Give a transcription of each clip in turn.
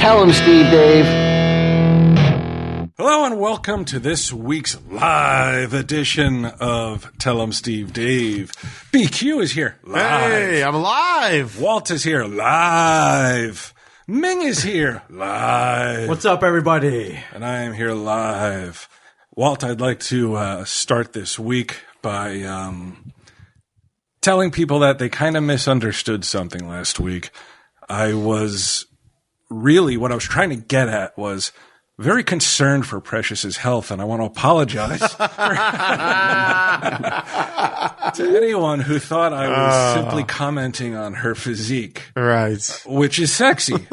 Tell him, Steve Dave. Hello and welcome to this week's live edition of Tell 'em Steve Dave. BQ is here live. Hey, I'm alive. Walt is here live. Ming is here live. What's up, everybody? And I am here live. Walt, I'd like to start this week by telling people that they kind of misunderstood something last week. What I was trying to get at was very concerned for Precious's health, and I want to apologize to anyone who thought I was simply commenting on her physique. Right. Which is sexy.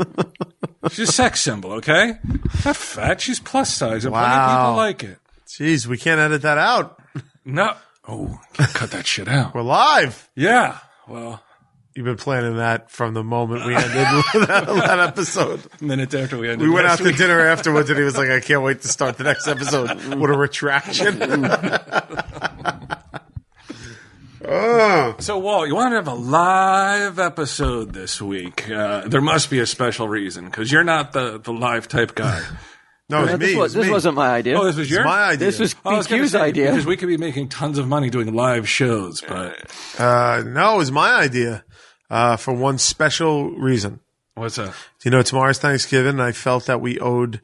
She's a sex symbol, okay? Not fat, she's plus size, and plenty of people like it. Jeez, we can't edit that out. No. Oh, can't cut that shit out. We're live. Yeah. Well, you've been planning that from the moment we ended that episode. Minutes after we ended. We went out to dinner afterwards, and he was like, "I can't wait to start the next episode." What a retraction! So, Walt, you want to have a live episode this week? There must be a special reason because you're not the live type guy. No, it's me. This wasn't my idea. Oh, this was yours? My idea. This was BQ's idea. Because we could be making tons of money doing live shows, but no, it was my idea for one special reason. What's that? You know, tomorrow's Thanksgiving, and I felt that we owed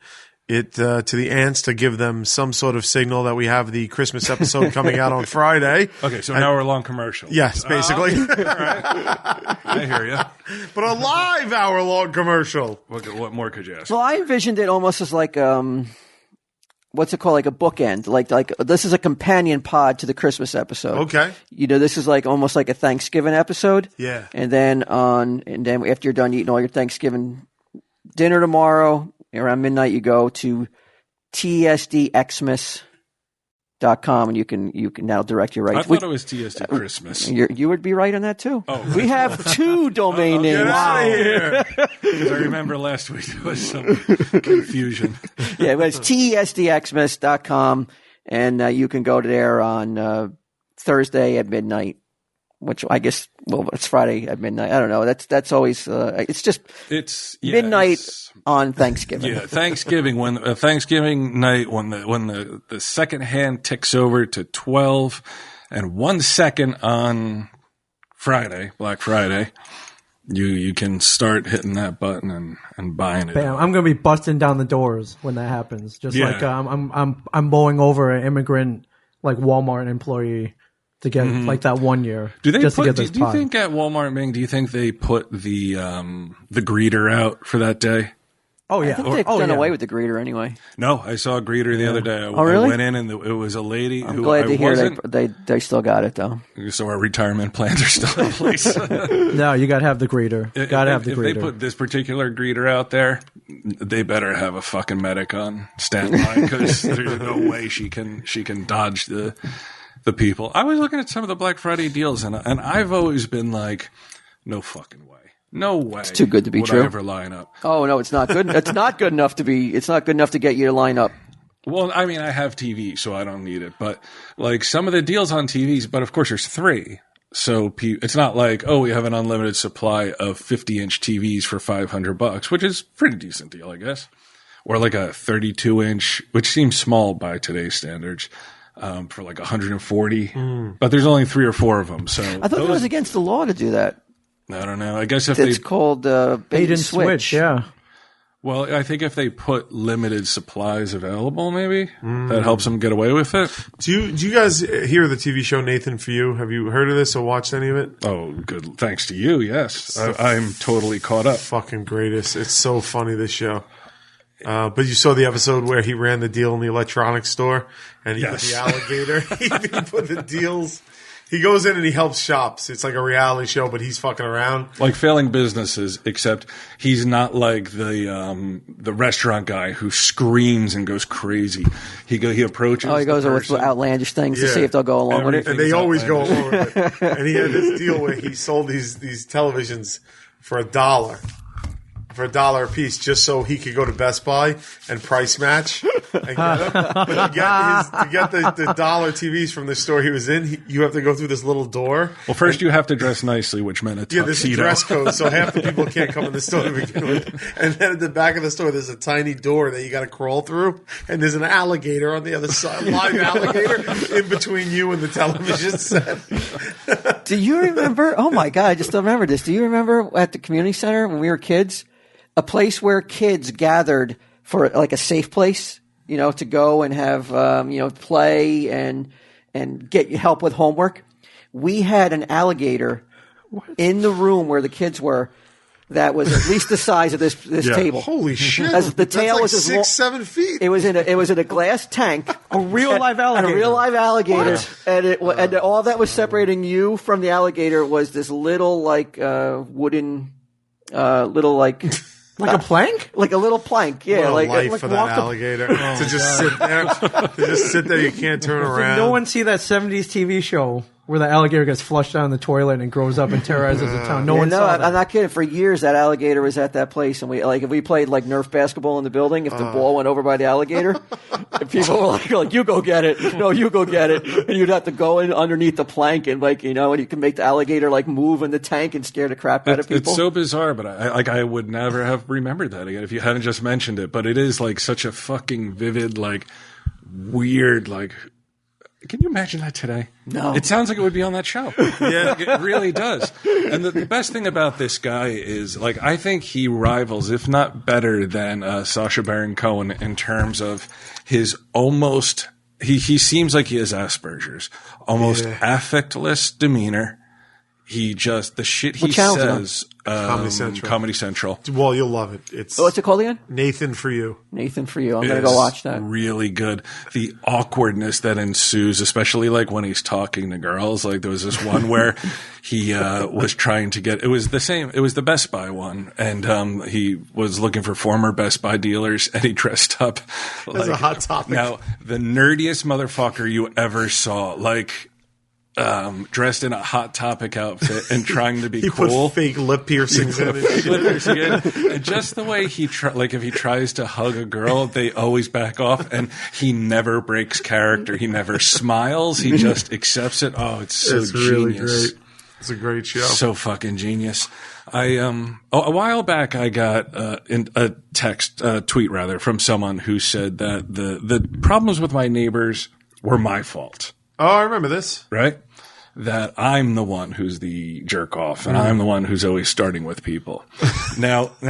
it to the ants to give them some sort of signal that we have the Christmas episode coming out on Friday. Okay, so now we're long commercial. Yes, basically. All right. I hear you. But a live hour-long commercial. What more could you ask? Well, I envisioned it almost as like what's it called? Like a bookend. Like this is a companion pod to the Christmas episode. Okay. You know, this is like almost like a Thanksgiving episode. Yeah. And then after you're done eating all your Thanksgiving dinner tomorrow, around midnight, you go to tsdxmas.com and you can now direct your right. I thought it was TSD Christmas. You would be right on that too. Oh, we have two domain names. Get out of here. Because I remember last week there was some confusion. Yeah, but it's tsdxmas.com, and you can go there on Thursday at midnight, which I guess, it's Friday at midnight. I don't know. That's always it's midnight on Thanksgiving. Yeah, Thanksgiving Thanksgiving night when the second hand ticks over to 12 and 1 second on Friday, Black Friday. You can start hitting that button and buying it. Bam! I'm gonna be busting down the doors when that happens. Just like I'm bowling over an immigrant like Walmart employee to get like that 1 year. Do they just put? To get this do you think at Walmart, Ming? Do you think they put the greeter out for that day? Oh yeah. I think they've done away with the greeter anyway. No, I saw a greeter the other day. Oh really? I went in and it was a lady. I'm glad to hear they still got it though. So our retirement plans are still in place. No, you gotta have the greeter. Gotta have the greeter. If they put this particular greeter out there, they better have a fucking medic on standby because there's no way she can dodge the people. I was looking at some of the Black Friday deals and I've always been like, no fucking way. No way. It's too good to be would true. I ever line up. Oh no, it's not good. It's not good enough to be. It's not good enough to get you to line up. Well, I mean, I have TV, so I don't need it. But like some of the deals on TVs, but of course there's three. So it's not like, oh, we have an unlimited supply of 50-inch TVs for $500, which is a pretty decent deal, I guess. Or like a 32-inch, which seems small by today's standards. For like 140, but there's only 3 or 4 of them. So I thought it was against the law to do that. I don't know. I guess it's called bait and switch. Yeah. Well, I think if they put limited supplies available, maybe that helps them get away with it. Do you guys hear the TV show Nathan For You? Have you heard of this or watched any of it? Oh, good. Thanks to you. Yes, I'm totally caught up. Fucking greatest. It's so funny, this show. But you saw the episode where he ran the deal in the electronics store and he put the alligator. He put the deals. He goes in and he helps shops. It's like a reality show, but he's fucking around. Like failing businesses, except he's not like the restaurant guy who screams and goes crazy. He approaches. Oh, he goes with outlandish things to see if they'll go along with it. And they always go along with it. And he had this deal where he sold these televisions for $1. for $1 a piece, just so he could go to Best Buy and price match and get them. But to get the dollar TVs from the store he was in, you have to go through this little door. Well, first you have to dress nicely, which meant a tuxedo. Yeah, there's a dress code, so half the people can't come in the store to begin with. And then at the back of the store, there's a tiny door that you got to crawl through, and there's an alligator on the other side, live alligator in between you and the television set. Do you remember? Oh my God, I just don't remember this. Do you remember at the community center when we were kids, a place where kids gathered for like a safe place, to go and have, play and get help with homework? We had an alligator in the room where the kids were that was at least the size of this table. Holy shit! As the tail That's was like as 6-7 feet. It was in a glass tank. A real live alligator. A real live alligator. And all that was separating you from the alligator was this little wooden Like a plank? Like a little plank, yeah. What a like life for that alligator to just sit there. You can't turn around. Did no one see that 70s TV show where the alligator gets flushed down the toilet and grows up and terrorizes the town? No one saw that. I'm not kidding. For years, that alligator was at that place, and if we played like Nerf basketball in the building, if the ball went over by the alligator, and people were like, "You go get it," no, you go get it, and you'd have to go in underneath the plank and and you can make the alligator move in the tank and scare the crap out of people. It's so bizarre, but I would never have remembered that again if you hadn't just mentioned it. But it is such a fucking vivid, weird, Can you imagine that today? No. It sounds like it would be on that show. Yeah. It really does. And the best thing about this guy is, I think he rivals, if not better than Sacha Baron Cohen in terms of his almost, he seems like he has Asperger's, almost affectless demeanor. He just, the shit he says, Comedy Central. Well, you'll love it. What's it called again? Nathan For You. Nathan For You. I'm going to go watch that. Really good. The awkwardness that ensues, especially when he's talking to girls. There was this one where he was trying to get, it was the Best Buy one. And he was looking for former Best Buy dealers and he dressed up as a Hot Topic. Now, the nerdiest motherfucker you ever saw. Dressed in a Hot Topic outfit and trying to be he cool. Put fake lip piercings in it. And just the way he if he tries to hug a girl, they always back off, and he never breaks character. He never smiles. He just accepts it. Oh, it's so genius. Really great. It's a great show. So fucking genius. A while back I got a tweet from someone who said that the problems with my neighbors were my fault. Oh, I remember this. Right? That I'm the one who's the jerk off, and I'm the one who's always starting with people. Now, in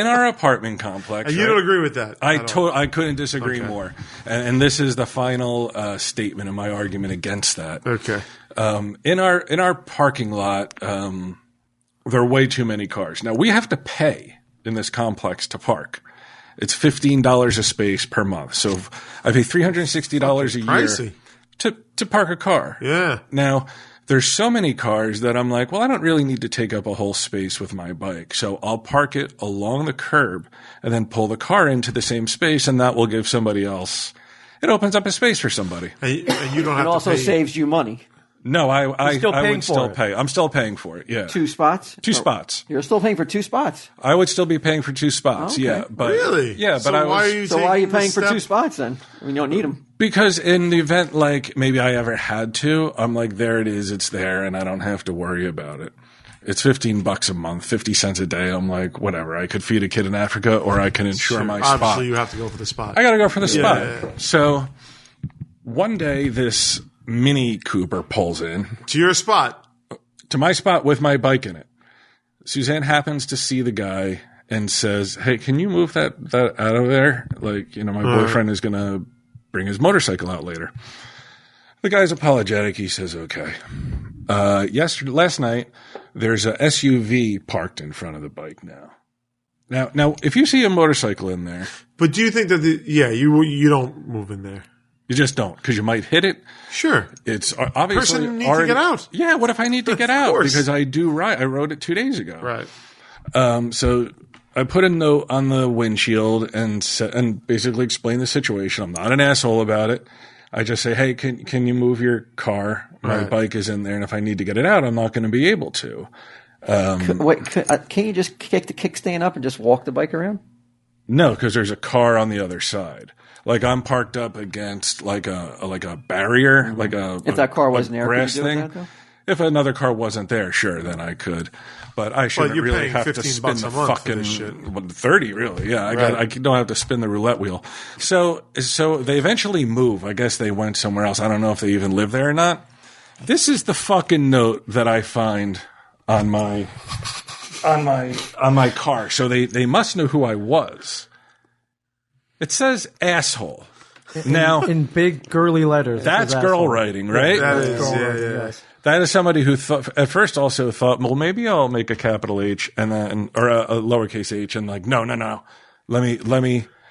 our apartment complex, you don't agree with that? I couldn't disagree more. And this is the final statement in my argument against that. Okay. In our parking lot, there are way too many cars. Now we have to pay in this complex to park. It's $15 a space per month, so I pay $360 a year. Pricey. To park a car. Yeah. Now, there's so many cars that I'm like, well, I don't really need to take up a whole space with my bike. So I'll park it along the curb and then pull the car into the same space, and that will give somebody else. It opens up a space for somebody. And you don't have to pay. It also saves you money. No, I would still it. pay. I'm still paying for it. Yeah. 2 spots? Two spots. You're still paying for 2 spots. I would still be paying for 2 spots. Okay. Yeah. But Really? Yeah, but So why are you paying for step- 2 spots then? You don't need them. Because in the event, maybe I ever had to, I'm like, there it is, it's there, and I don't have to worry about it. It's $15 a month, 50 cents a day. I'm like, whatever. I could feed a kid in Africa, or I can insure my spot. Obviously, you have to go for the spot. I got to go for the spot. Yeah. So one day, this Mini Cooper pulls in To your spot. to my spot with my bike in it. Suzanne happens to see the guy and says, "Hey, can you move that out of there? My boyfriend is going to bring his motorcycle out later." The guy's apologetic. He says, "Okay." Last night, there's a SUV parked in front of the bike now. Now, if you see a motorcycle in there, But do you think that you don't move in there? you just don't, because you might hit it. Sure. It's obviously Person needs to get out. Yeah, what if I need to get out? course. Because I do ride. I rode it 2 days ago. Right. So I put a note on the windshield and basically explain the situation. I'm not an asshole about it. I just say, "Hey, can you move your car? My Right. bike is in there, and if I need to get it out, I'm not going to be able to." Can't you just kick the kickstand up and just walk the bike around? No, because there's a car on the other side. Like I'm parked up against like a barrier, like a If that car wasn't there, could you grass do thing. that, though? If another car wasn't there, sure, then I could. But I shouldn't you're really paying have to $15 spin the a month for fucking this shit. 30, really. Yeah, I don't have to spin the roulette wheel. So they eventually move. I guess they went somewhere else. I don't know if they even live there or not. This is the fucking note that I find on my car. So they must know who I was. It says asshole. Now in big girly letters. that's girl writing, right? That is, Girl yeah, writing, yeah. yes. That is somebody who at first also thought, well, maybe I'll make a capital H and then, or a lowercase h, and like, no. Let me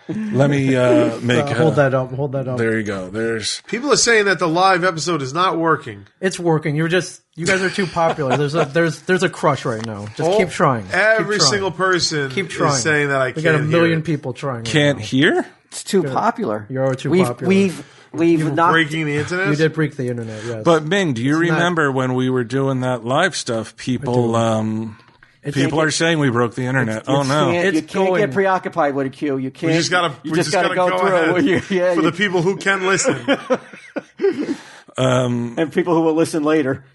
make. Hold that up. There you go. There's. People are saying that the live episode is not working. It's working. You guys are too popular. There's a crush right now. Just keep trying. Every Keep trying. single person Keep trying. is saying that I We can't got a million hear it. people trying. Right Can't now. hear. It's too popular. You're too we've, popular. We've knocked. Breaking the internet? You did break the internet. Yes. But Ming, do you not- remember when we were doing that live stuff? People are saying we broke the internet. Oh no! You It's can't going- get preoccupied with a Q. You can't. We just gotta go through ahead it. Yeah, for the people who can listen. and people who will listen later.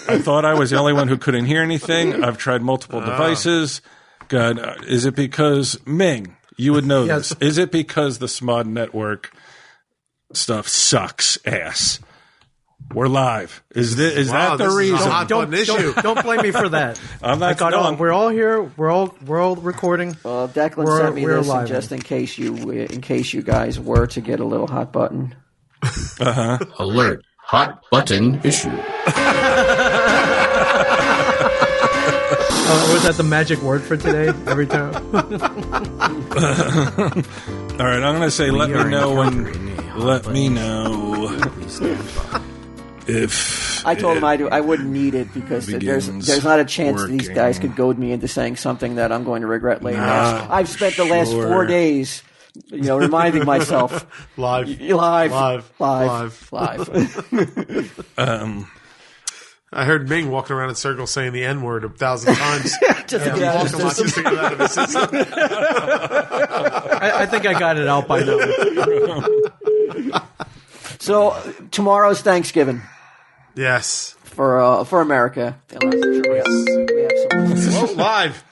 I thought I was the only one who couldn't hear anything. I've tried multiple devices. God, is it because Ming? You would know Yes. this. Is it because the SMOD network stuff sucks ass? We're live. Is Wow, that the this is a reason? hot button issue. Don't blame me for that. I'm not going. We're all here. We're all recording. Declan sent me we're this, and live. just in case you guys were to get a little hot button. Alert. Hot button issue. Was that the magic word for today? Every time. All right, I'm going to say let me know if I told him I wouldn't need it because there's not a chance these guys could goad me into saying something that I'm going to regret later. I've spent the last 4 days, reminding myself Live. I heard Ming walking around in circles saying the N word 1,000 times. just to get out of the system. Just to get out of the system. I think I got it out by now. So tomorrow's Thanksgiving Yes. for America. We have some. Live.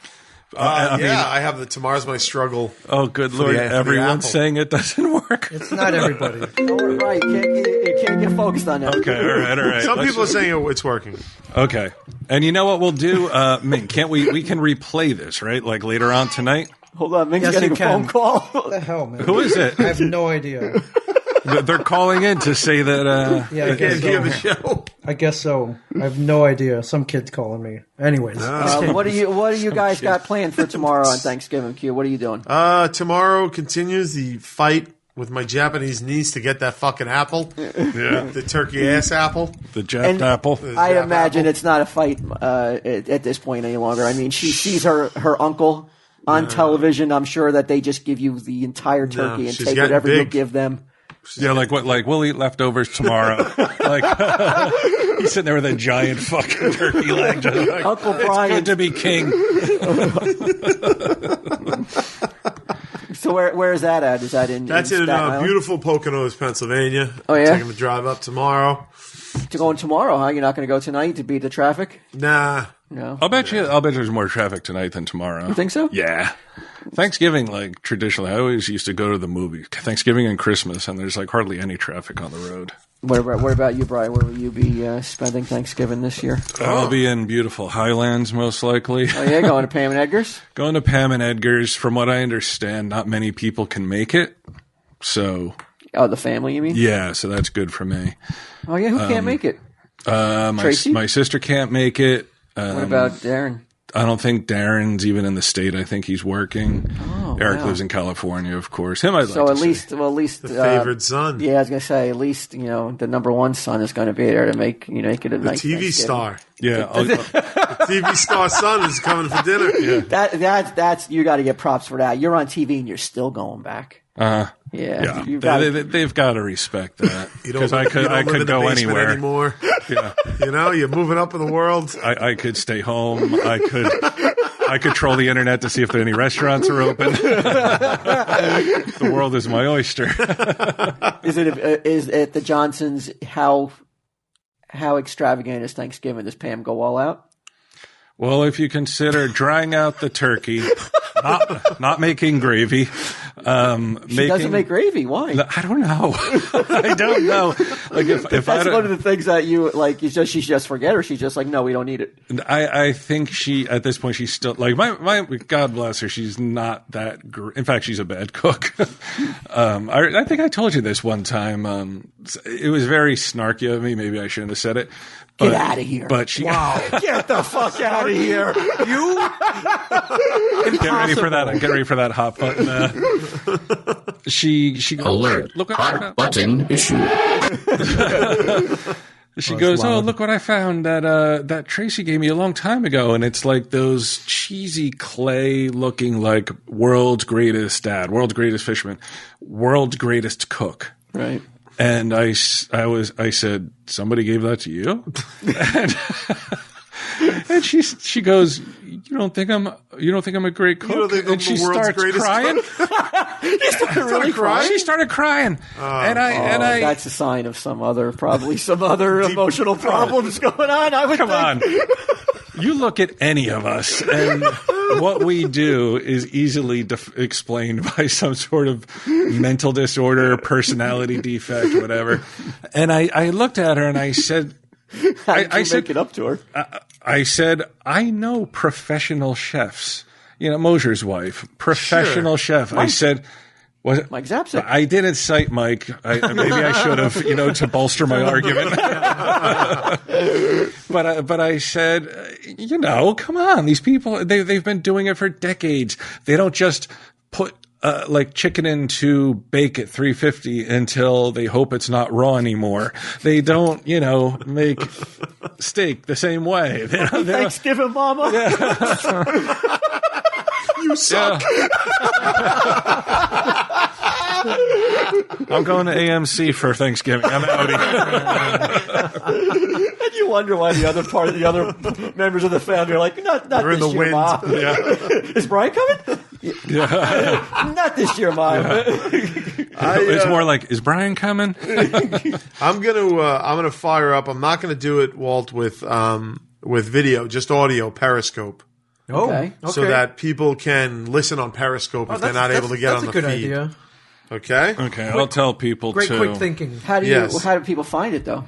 I mean, I have the Tomorrow's My Struggle. oh, good Lord, the Apple. everyone's saying it doesn't work. It's not everybody. Right, you can't get focused on that. Okay, all right. Some Let's- people are saying it's working. Okay. And you know what we'll do? Ming, can't we can replay this, right? Like later on tonight? Hold on, Ming's Yes, getting you a phone can. call. What the hell, man? Who is it? I have no idea. They're calling in to say that Yeah, I I guess can't hear the so. show. I guess so. I have no idea. Some kid's calling me. Anyways, What do you guys got planned for tomorrow on Thanksgiving? Q, what are you doing? Tomorrow continues the fight with my Japanese niece to get that fucking apple. yeah, The turkey ass apple. the Jacked Apple. I Jap imagine apple. it's not a fight at this point any longer. I mean, she sees her uncle on television. I'm sure that they just give you the entire turkey and she's take getting whatever you big. give them. Yeah, like what? Like we'll eat leftovers tomorrow. Like he's sitting there with a giant fucking turkey leg. Just like, Uncle it's Brian. good to be king. So where is that at? Is that in? That's in in Staten Island? beautiful Poconos, Pennsylvania. Oh, yeah? Taking the drive up tomorrow. To go in tomorrow, huh? You're not going to go tonight to beat the traffic? Nah. No. I'll bet there's more traffic tonight than tomorrow. You think so? Yeah. Thanksgiving, like traditionally, I always used to go to the movie. Thanksgiving and Christmas, and there's like hardly any traffic on the road. What about you, Brian? Where will you be spending Thanksgiving this year? I'll be in beautiful Highlands, most likely. Oh yeah, going to Pam and Edgar's. Going to Pam and Edgar's. From what I understand, not many people can make it. So, Oh, the family, you mean? yeah, so that's good for me. Oh yeah, who can't make it? Tracy? My sister can't make it. What about Darren? I don't think Darren's even in the state. I think he's working. Eric wow. lives in California, of course. Him, I'd like So to at see. least The favored son. Yeah, I was gonna say at least the number one son is going to be there to make it a The nice TV Thanksgiving. star. Yeah, TV star son is coming for dinner. Yeah. That's you got to get props for that. You're on TV and you're still going back. Yeah, you've got They've got to respect that You don't because I live- you don't could live in the go basement anywhere. anymore. Yeah. You know, you're moving up in the world. I could stay home. I control the internet to see if any restaurants are open. The world is my oyster. Is it the Johnsons? How extravagant is Thanksgiving? Does Pam go all out? Well, if you consider drying out the turkey, not making gravy, She doesn't make gravy. Why? I don't know. I don't know. Like if That's I don't, one of the things that you like. She just forget, or she's just like, no, we don't need it. I think she at this point she's still like my God bless her. She's not that. In fact, she's a bad cook. I think I told you this one time. It was very snarky of me. Maybe I shouldn't have said it. Get out of here! But she Get the fuck out of here! You get ready for that. Get ready for that hot button. She goes, Alert. Look Hot button issue. She goes, "Oh, look what I found that Tracy gave me a long time ago, and it's like those cheesy clay looking like world's greatest dad, world's greatest fisherman, world's greatest cook." right. And I said, "Somebody gave that to you?" And she goes, "You don't think I'm a great cook?" You don't think I'm and she the world's starts greatest crying. You started really crying. She started crying, and I That's a sign of some other emotional problems going on. I would come think. on. You look at any of us, and what we do is easily explained by some sort of mental disorder, personality defect, whatever. And I looked at her and I said, How did you I said, make it up to her? I said, I know professional chefs. You know, Mosher's wife, professional chef. I said, was it Mike Zapsik. I didn't cite Mike. Maybe I should have, to bolster my argument. But I said, come on, these people, they've been doing it for decades. They don't just put like chicken into bake at 350 until they hope it's not raw anymore. They don't, make steak the same way. They don't- Thanksgiving, Mama. You suck. I'm going to AMC for Thanksgiving. I'm out. And you wonder why the other members of the family are like, not They're in this the year, wind. Ma. Yeah. Is Brian coming? Not this year, Ma. It's more like, is Brian coming? I'm gonna fire up. I'm not gonna do it, Walt, with video, just audio, Periscope, Oh, Okay. okay. so that people can listen on Periscope if they're not able to get on the That's a good feed. idea. Okay. Okay, I'll tell people Great to. quick thinking. How do Yes. how do people find it though?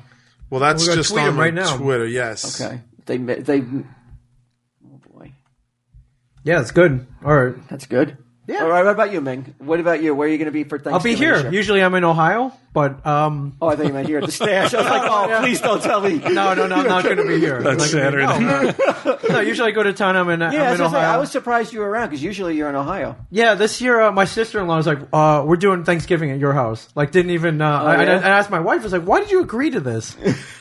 Well, that's We're gonna just tweet on them right now. Twitter. Yes. Okay. They. Oh boy, Yeah, it's good. All right. that's good. Yeah. All right. What about you, Ming? What about you? Where are you going to be for I'll be Thanksgiving? here. this year? Usually I'm in Ohio, but Oh, I thought you meant here at the stash. I was like, oh, please don't tell me. no, I'm not going to be here. That's I'm not gonna be- Saturday. No, usually I go to town. I'm in Yeah, I'm I in was, gonna say, Ohio. I was surprised you were around because usually you're in Ohio. Yeah, this year my sister-in-law was like, "We're doing Thanksgiving at your house." Like, didn't even. I yeah? asked my wife, "I was like, why did you agree to this?"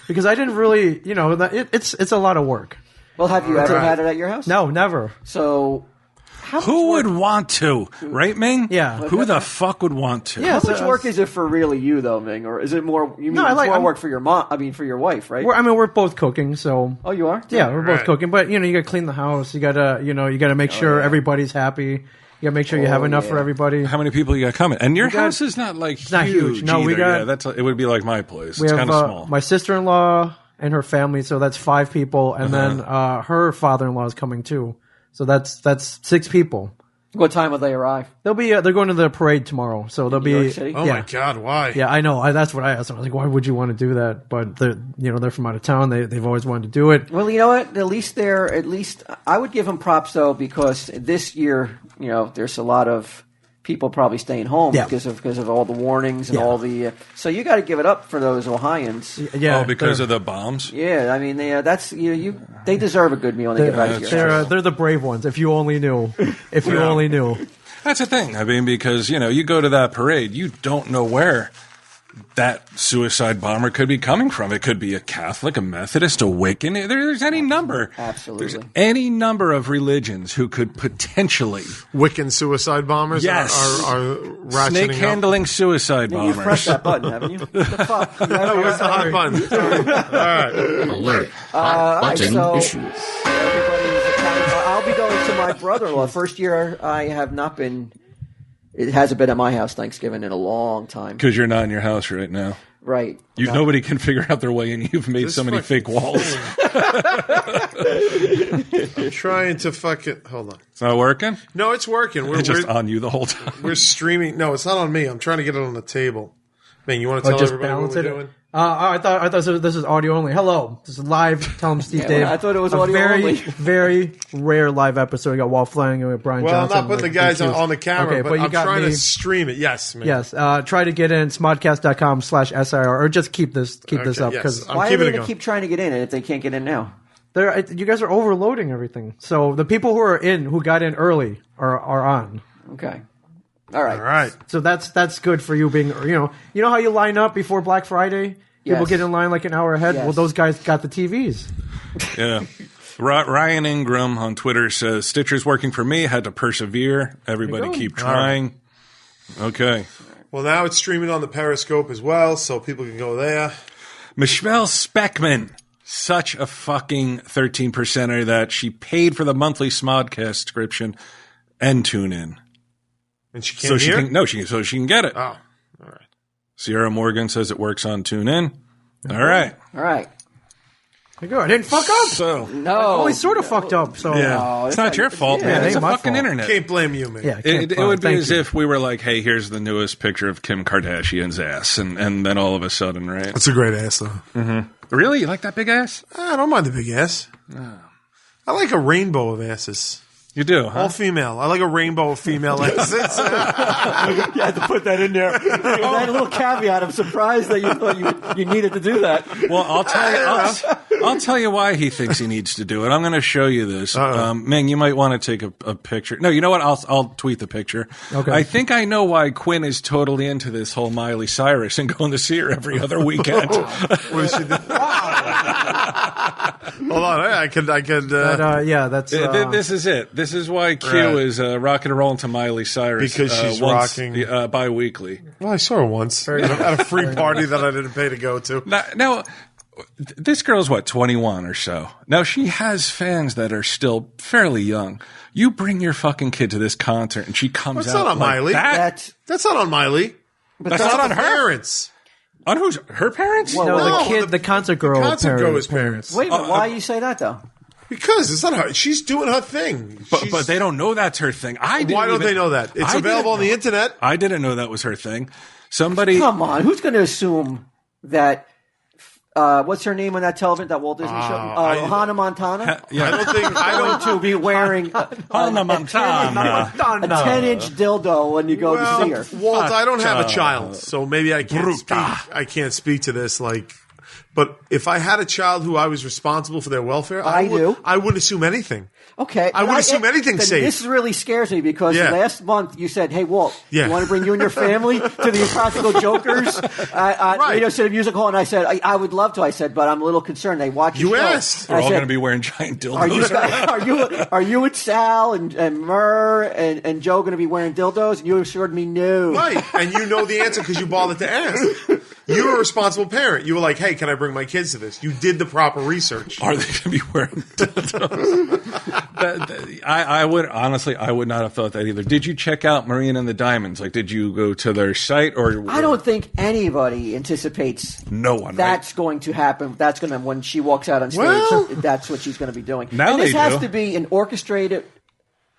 Because I didn't really, it's a lot of work. Well, have you ever right. had it at your house? No, never. So, how much Who work, would want to? Right, Ming? Yeah. Who the fuck would want to? Yeah. How much so- work is it for really you though, Ming, or is it more? You mean No, I it's like- more I'm- work for your mom? I mean, for your wife, right? We're both cooking, so Oh, you are? yeah, we're both Right. cooking. But you got to clean the house. You got to make sure everybody's happy. You got to make sure you have enough for everybody. How many people you got coming? And your got- house is not like It's not huge. No, we either. got- Yeah, it would be like my place. We It's have kind of small. my sister-in-law and her family, so that's 5 people, and then her father-in-law is coming too, so that's 6 people. What time will they arrive? They'll be they're going to the parade tomorrow, so they'll New be. York City? Oh yeah. my God! Why? Yeah, I know. That's what I asked them. I was like, "Why would you want to do that?" But they're from out of town. They've always wanted to do it. Well, you know what? At least I would give them props though, because this year, there's a lot of people probably staying home Yeah. because of all the warnings and Yeah. all the. So you got to give it up for those Ohioans. Yeah, Oh, because of the bombs? Yeah, I mean, they deserve a good meal when they get back to your house. they're the brave ones. If you only knew. If you only knew. That's the thing. I mean, because, you go to that parade, you don't know where that suicide bomber could be coming from. It could be a Catholic, a Methodist, a Wiccan. There's any number. Absolutely. There's any number of religions who could potentially. Wiccan suicide bombers Yes. are ratcheting Snake up. handling suicide You bombers. pressed that button, haven't you? What the fuck? Oh, where's the hot button? All right. Alert. Hot all right, button so- issues. I'll be going to my brother-in-law. First year I have not been. It hasn't been at my house Thanksgiving in a long time. Because you're not in your house right now. Right. Nobody can figure out their way in. You've made so many fake walls. I'm trying to fucking hold on. It's not working? No, it's working. It's just on you the whole time. We're streaming. No, it's not on me. I'm trying to get it on the table. Man, you want to tell just everybody what balance we're it. doing? I thought this is audio only. Hello, this is live. Tell them Steve Yeah, Dave. I thought it was a audio very, only. very rare live episode. We got Walt Flanagan with Brian Well, Johnson. I'm not putting the guys on the camera, Okay, but you I'm got trying me. to stream it. Yes, man. Yes, try to get in smodcast.com/SIR or just keep this up yes. because I'm Why are keeping they it going to going. keep trying to get in if they can't get in now? you guys are overloading everything. So the people who got in early are on. Okay. All right. All right. So that's good for you being you know how you line up before Black Friday. People Yes. get in line like an hour ahead. Yes. Well, those guys got the TVs. Yeah. Ryan Ingram on Twitter says, Stitcher's working for me. Had to persevere. Everybody go. keep trying. Okay. Well, now it's streaming on the Periscope as well, so people can go there. Michelle Speckman. Such a fucking 13%er that she paid for the monthly Smodcast subscription and tune in. And she can't So she hear? can so she can get it. Oh, all right. Sierra Morgan says it works on TuneIn. All right. All right. There you go. I didn't fuck up. So No. Oh, he sort of fucked up. So yeah, it's not your fault, yeah, man. it It's ain't the my fucking fault. internet. Can't blame you, man. yeah, It would be thank as you. if we were like, hey, here's the newest picture of Kim Kardashian's ass. And then all of a sudden, right? It's a great ass, though. Really? You like that big ass? I don't mind the big ass. I like a rainbow of asses. You do, huh? All female. I like a rainbow of female asses. You had to put that in there. That little caveat. I'm surprised that you thought you needed to do that. Well, I'll tell you why he thinks he needs to do it. I'm going to show you this. Ming, you might want to take a picture. No, you know what? I'll tweet the picture. Okay. I think I know why Quinn is totally into this whole Miley Cyrus and going to see her every other weekend. What does she do? Hold on. I could. yeah, that's This is it. This is why Q Right. is rocking and rolling to Miley Cyrus Because she's once, rocking. bi-weekly. Well, I saw her once at a free party that I didn't pay to go to. Now, this girl's what, 21 or so. Now she has fans that are still fairly young. You bring your fucking kid to this concert and she comes That's out not on like Miley. that. That's not on Miley. That's not on the her. parents. On who's her parents? Well, no, No, the concert girl. Concert goer's parents. Wait a minute. Why you say that though? Because it's not her. She's doing her thing. but they don't know that's her thing. Why don't they know that? It's available on the internet. I didn't know that was her thing. Somebody. Come on. Who's going to assume that? What's her name on that television? That Walt Disney show? Hannah Montana. Yeah. I Going to be wearing Hannah Montana. a 10-inch dildo when you go to see her. Walt, I don't have a child, so maybe I can't speak. I can't speak to this. But if I had a child who I was responsible for their welfare, I wouldn't assume anything. Okay. I would assume anything's then safe. This really scares me because Yeah. last month you said, "Hey, Walt, Yeah. you want to bring you and your family to the Impractical Jokers Radio City Music Hall?" And I said, "I would love to." I said, "But I'm a little concerned. They watch your You show." asked. We're I all said, going to be wearing giant dildos. Are you with Sal and Murr and Joe going to be wearing dildos? And you assured me no. Right, and you know the answer because you bothered to ask. You were a responsible parent. You were like, "Hey, can I bring my kids to this?" You did the proper research. Are they going to be wearing dildos? I would honestly, I would not have thought that either. Did you check out Marina and the Diamonds? Like, did you go to their site or? I don't think anybody anticipates No one. that's going to happen. That's going to when she walks out on stage. Well- That's what she's going to be doing. Now and this they has do. to be an orchestrated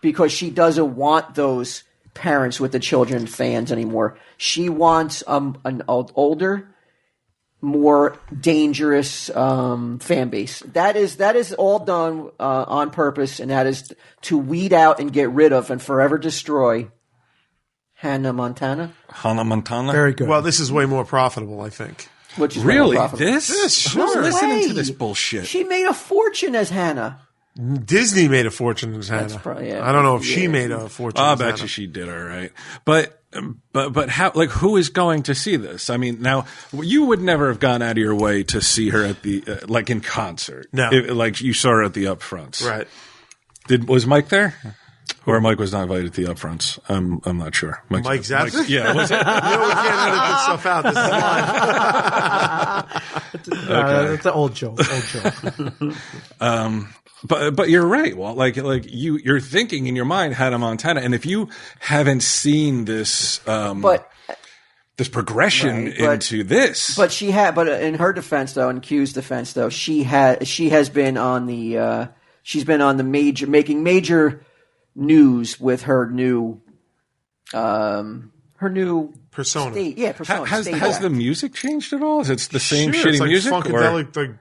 because she doesn't want those parents with the children fans anymore. She wants an older, more dangerous fan base. That is all done on purpose, and that is to weed out and get rid of and forever destroy Hannah Montana, Hannah Montana. Very good. Well, this is way more profitable, I think. which is Really? more profitable. This? Yes, sure. Who's listening Way. to this bullshit? She made a fortune as Hannah. Disney made a fortune in Hannah. probably, yeah. I don't know if she made a fortune. I'll in bet Hannah. you she did all right. But how? Like, who is going to see this? I mean, now you would never have gone out of your way to see her at the like in concert. No. Like you saw her at the upfronts. Right. Was Mike there? Or Mike was not invited to the upfronts. I'm not sure. Mike Zapsik? Yeah, was it? You know, we can't edit this stuff out. This is live. It's an old joke. But you're right. Well, like you're thinking in your mind Hannah Montana, and if you haven't seen this, But this progression Right, but- into this, but she had. But in her defense, though, in Q's defense, though, she has been on the making major news with her new Persona. state. Yeah, persona. has state has act. the music changed at all? Is it the same Sure, shitty it's like music? Or? Funkadelic, like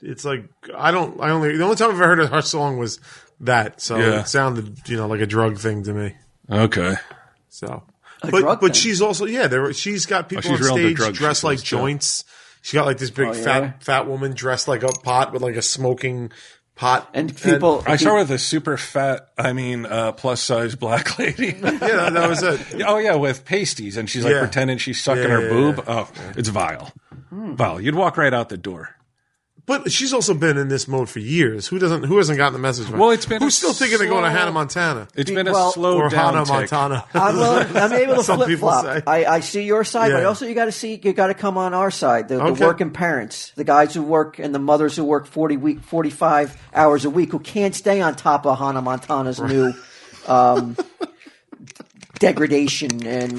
it's like the only time I've ever heard of her song was that. So Yeah. it sounded, like a drug thing to me. Okay. So, drug but thing? she's also she's got people she's on real into stage drugs, dressed she like says, too. joints. She got like this big yeah? fat woman dressed like a pot with like a smoking pot. And people, I saw her with a super fat, plus size black lady. Yeah, that was it. Oh yeah, with pasties, and she's like Yeah. pretending she's sucking Yeah, her yeah, boob. yeah. Oh, it's vile. Vile. You'd walk right out the door. But she's also been in this mode for years. Who hasn't gotten the message? Well, it's been who's a still thinking they're going to slow- Hannah Montana It's been a Well- slow or down Hannah tick. Montana? I'm able to Some flip people flop. say. I see your side, but Yeah. also you got to come on our side. The Okay. working parents, the guys who work, and the mothers who work 45 hours a week, who can't stay on top of Hannah Montana's new degradation and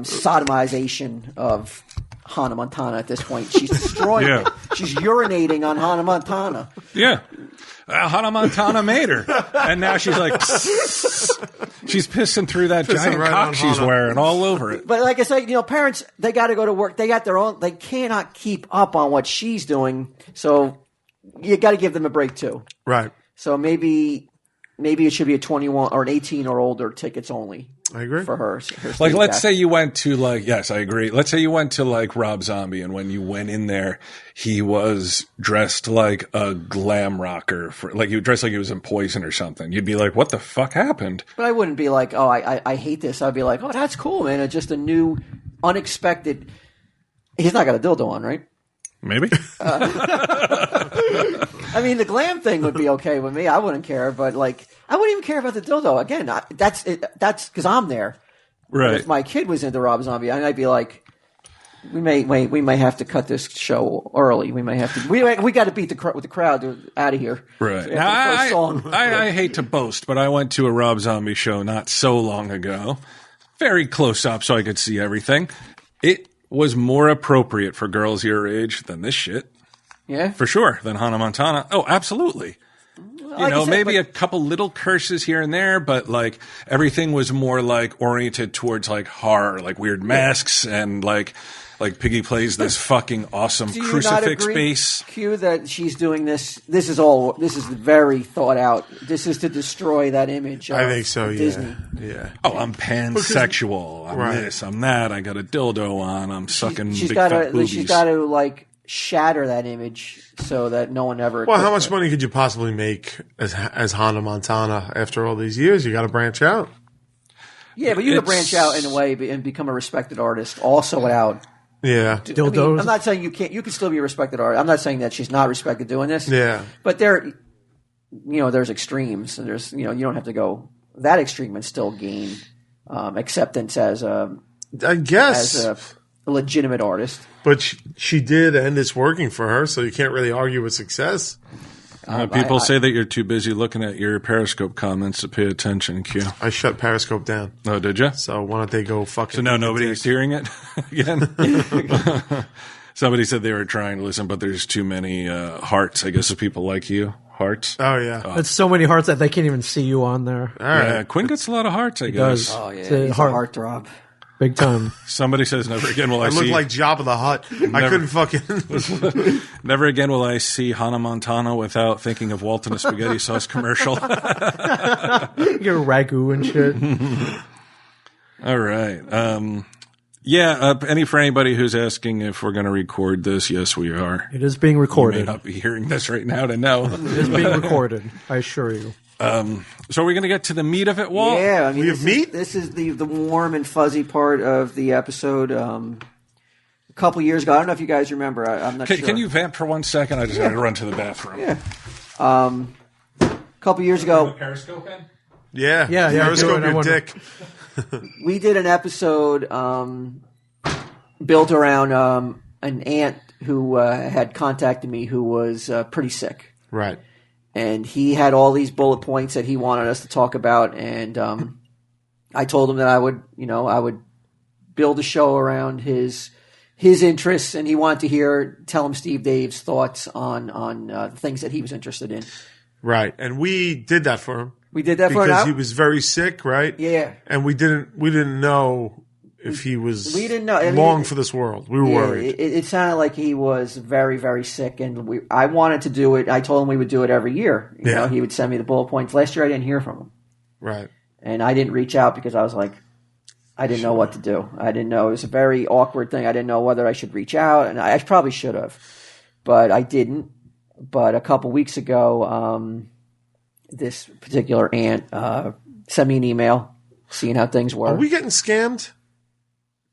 sodomization of Hannah Montana. At this point, she's destroying Yeah. it. She's urinating on Hannah Montana. Yeah. Hannah Montana made her. And now she's like, she's pissing through that giant right cock on she's Hannah. wearing all over it. But like I said, parents, they got to go to work. They got their own. They cannot keep up on what she's doing. So you got to give them a break too. Right. So maybe it should be a 21 or an 18 or older tickets only I agree. for her. Like, let's say you went to yes, I agree. Let's say you went to Rob Zombie, and when you went in there, he was dressed like a glam rocker. He was dressed like he was in Poison or something. You'd be like, what the fuck happened? But I wouldn't be like, oh, I hate this. I'd be like, oh, that's cool, man. It's just a new, unexpected. He's not got a dildo on, right? Maybe. I mean, the glam thing would be okay with me. I wouldn't care, but I wouldn't even care about the dildo. Again, that's because I'm there. Right. If my kid was into Rob Zombie, I'd be like, we may have to cut this show early. We may have to. We got to beat the crowd out of here. Right. After Now, the first song. I hate to boast, but I went to a Rob Zombie show not so long ago. Very close up so I could see everything. It was more appropriate for girls your age than this shit. Yeah. For sure. Than Hannah Montana. Oh, absolutely. Like I said, Maybe but- a couple little curses here and there, but everything was more oriented towards horror, weird masks and Piggy plays this fucking awesome Do you not crucifix agree, base. Q, that she's doing this? This is very thought out. This is to destroy that image. I think so. Yeah. Disney. Yeah. Oh, I'm pansexual. I'm Right. this. I'm that. I got a dildo on. I'm sucking She's big got fat to. boobies. She's got to shatter that image so that no one ever. Well, how much money could you possibly make as Hannah Montana after all these years? You got to branch out. Yeah, but you can It's- branch out in a way and become a respected artist also without. Yeah. I mean, Dildos. I'm not saying you can't. You can still be a respected artist. I'm not saying that she's not respected doing this. Yeah. But there's extremes, and there's you don't have to go that extreme and still gain acceptance as a I guess. legitimate artist. But she did, and it's working for her, so you can't really argue with success. People say that you're too busy looking at your Periscope comments to pay attention, Q. I shut Periscope down. Oh, did you? So why don't they go fucking... So now nobody's hearing it again? Somebody said they were trying to listen, but there's too many hearts, I guess, of people like you. Hearts. Oh, yeah. It's so many hearts that they can't even see you on there. All right. Yeah, Quinn gets a lot of hearts, I does. guess. Oh yeah, It's a he's heart- a heartthrob. Big time. Somebody says, never again will I I look see... like Jabba the Hutt. I couldn't fucking... Never again will I see Hannah Montana without thinking of Walt in a spaghetti sauce commercial. Your ragu and shit. All right. Yeah, for anybody who's asking if we're going to record this, yes, we are. It is being You may recorded. not be hearing this right now to know. It is being recorded. I assure you. So are we going to get to the meat of it, Walt? Yeah, I mean, We have meat? This is the warm and fuzzy part of the episode. A couple years ago, I don't know if you guys remember. I'm not sure. Can you vamp for 1 second? I just got to run to the bathroom. Yeah. A couple years ago, Periscope in? Yeah. Yeah, Periscope do it. I your wonder- dick. we did an episode built around an aunt who had contacted me who was pretty sick. Right. And he had all these bullet points that he wanted us to talk about, and I told him that I would build a show around his interests, and he wanted to tell him Steve Dave's thoughts on things that he was interested in. Right. And we did that for him. We did that for because him. he was very sick, right? Yeah. And we didn't know if he was We didn't know. I mean, long for this world. We were worried. It sounded like he was very, very sick, and I wanted to do it. I told him we would do it every year. You know, he would send me the bullet points. Last year, I didn't hear from him, Right. and I didn't reach out because I was like, I didn't know what to do. I didn't know. It was a very awkward thing. I didn't know whether I should reach out, and I probably should have, but I didn't. But a couple weeks ago, this particular aunt sent me an email, seeing how things were. Are we getting scammed?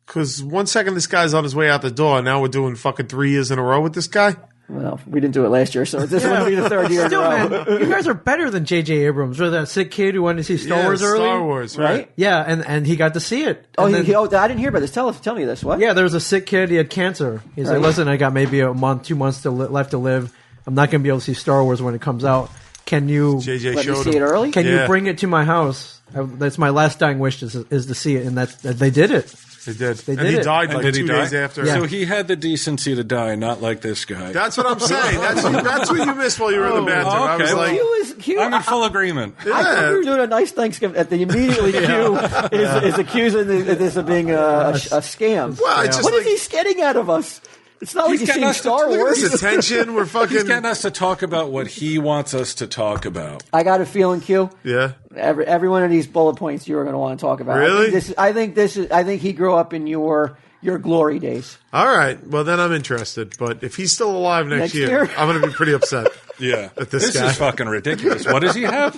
Because 1 second this guy's on his way out the door, and now we're doing fucking 3 years in a row with this guy? Well, we didn't do it last year, so this will be the third year in a Still, row. man, you guys are better than J.J. Abrams. Or that sick kid who wanted to see Star Wars early. Star Wars, right? Yeah, and he got to see it. Oh, And then- I didn't hear about this. Tell me this. What? yeah, there was a sick kid. He had cancer. He's Right. like, listen, I got maybe a month, 2 months left to live. I'm not going to be able to see Star Wars when it comes out. Can you JJ Let me showed see it him. early? can Yeah. you bring it to my house? That's my last dying wish is to see it, and that they did it. They did. They and did he it. died And like did he 2 die? days after. Yeah. So he had the decency to die, not like this guy. That's what I'm saying. That's what you missed while you were in the bathroom. I was okay. like, Q I'm in full agreement. I thought we were doing a nice Thanksgiving. At the immediately Q is accusing this of being a scam. Well, it's just what like- is he getting out of us? It's not like He's he's getting seen us to Star look at Wars. this attention. We're He's fucking. getting us to talk about what he wants us to talk about. I got a feeling, Q. Yeah. Every one of these bullet points you were going to want to talk about. Really? I think he grew up in your glory days. All right. Well, then I'm interested. But if he's still alive next Next year, year? I'm going to be pretty upset. Yeah. At this guy. is fucking ridiculous. What does he have?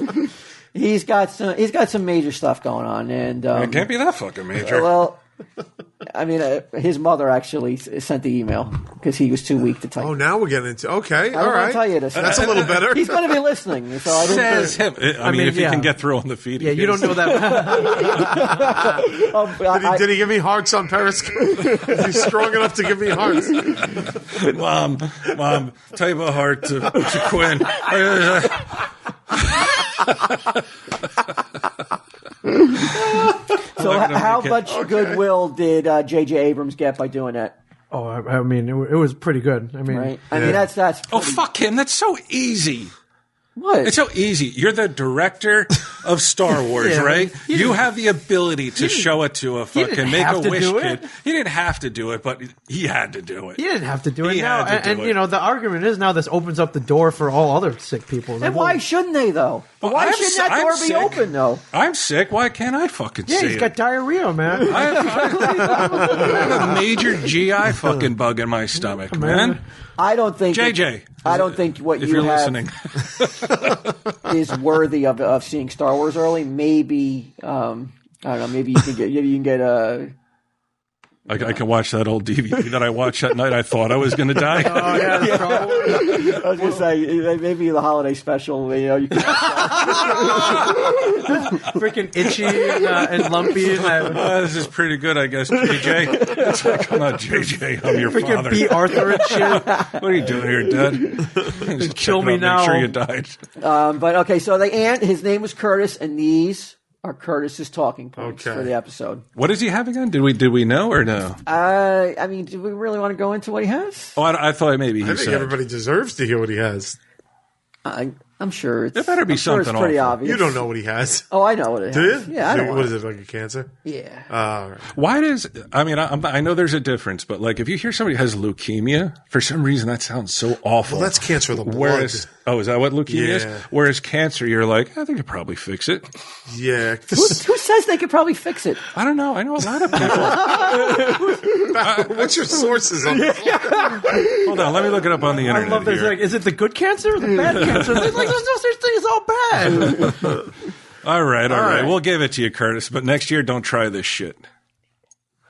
He's got some major stuff going on, and It can't be that fucking major. well, I mean, his mother actually sent the email because he was too weak to type. Oh, now we're getting into. Okay. I All don't want right. to tell you this. That's a little better. He's going to be listening, so I Says didn't. him. I mean, mean, if he yeah. can get through on the feed. Yeah, you don't know that. Did he give me hearts on Periscope? Is he strong enough to give me hearts? Mom, type a heart to Quinn. So how much goodwill did J.J. Abrams get by doing that? Oh, I mean, it was pretty good. I mean, Right? I mean, that's Oh, fuck him. That's so easy. what. It's so easy. You're the director of Star Wars, Yeah, right? he You have the ability to show it to a didn't fucking make have a to wish do kid. it. He didn't have to do it, but he had to do it. he didn't have to do it. He now. had to do and it. you know, the argument is now this opens up the door for all other sick people. And why shouldn't they though? Well, Why I'm shouldn't si- that I'm door be sick. open though? I'm sick. Why can't I fucking Yeah, see he's it? got diarrhea, man. I have a major GI fucking bug in my stomach, man. I don't think JJ, I don't think what if you you're have listening, is worthy of seeing Star Wars early. Maybe I don't know. Maybe you can get a. I can watch that old DVD that I watched that night. I thought I was going to die. Oh yeah, the Star Wars. I was going to say maybe the holiday special. You know, you can, Freaking itchy and lumpy and This is pretty good, I guess, JJ. It's like, I'm not JJ. I'm your freaking father. B. Arthur and shit. What are you doing here, Dad? Just Kill checking me out, now. Make sure you died. but okay. So the aunt, his name was Curtis, and these are Curtis's talking points Okay. for the episode. What does he have again? Did we know or no? I mean, do we really want to go into what he has? Oh, I thought maybe he I think said. everybody deserves to hear what he has. I I'm sure it's. It better be I'm sure something it's pretty awful. obvious. You don't know what he has. Oh, I know what it Do is. you? Yeah, I don't. What is it, like a cancer? Yeah. All right. Why does, I mean, I know there's a difference, but like if you hear somebody has leukemia, for some reason that sounds so awful. Well, that's cancer of the blood. Whereas, oh, is that what leukemia Yeah. is? Whereas cancer, you're like, I think could probably fix it. Yeah. Who says they could probably fix it? I don't know. I know a lot of people. What's your sources on this? Hold on, let me look it up on the I internet love this. here. Like, is it the good cancer or the bad cancer? There's no such thing as all bad. All right. right. We'll give it to you, Curtis, but next year don't try this shit.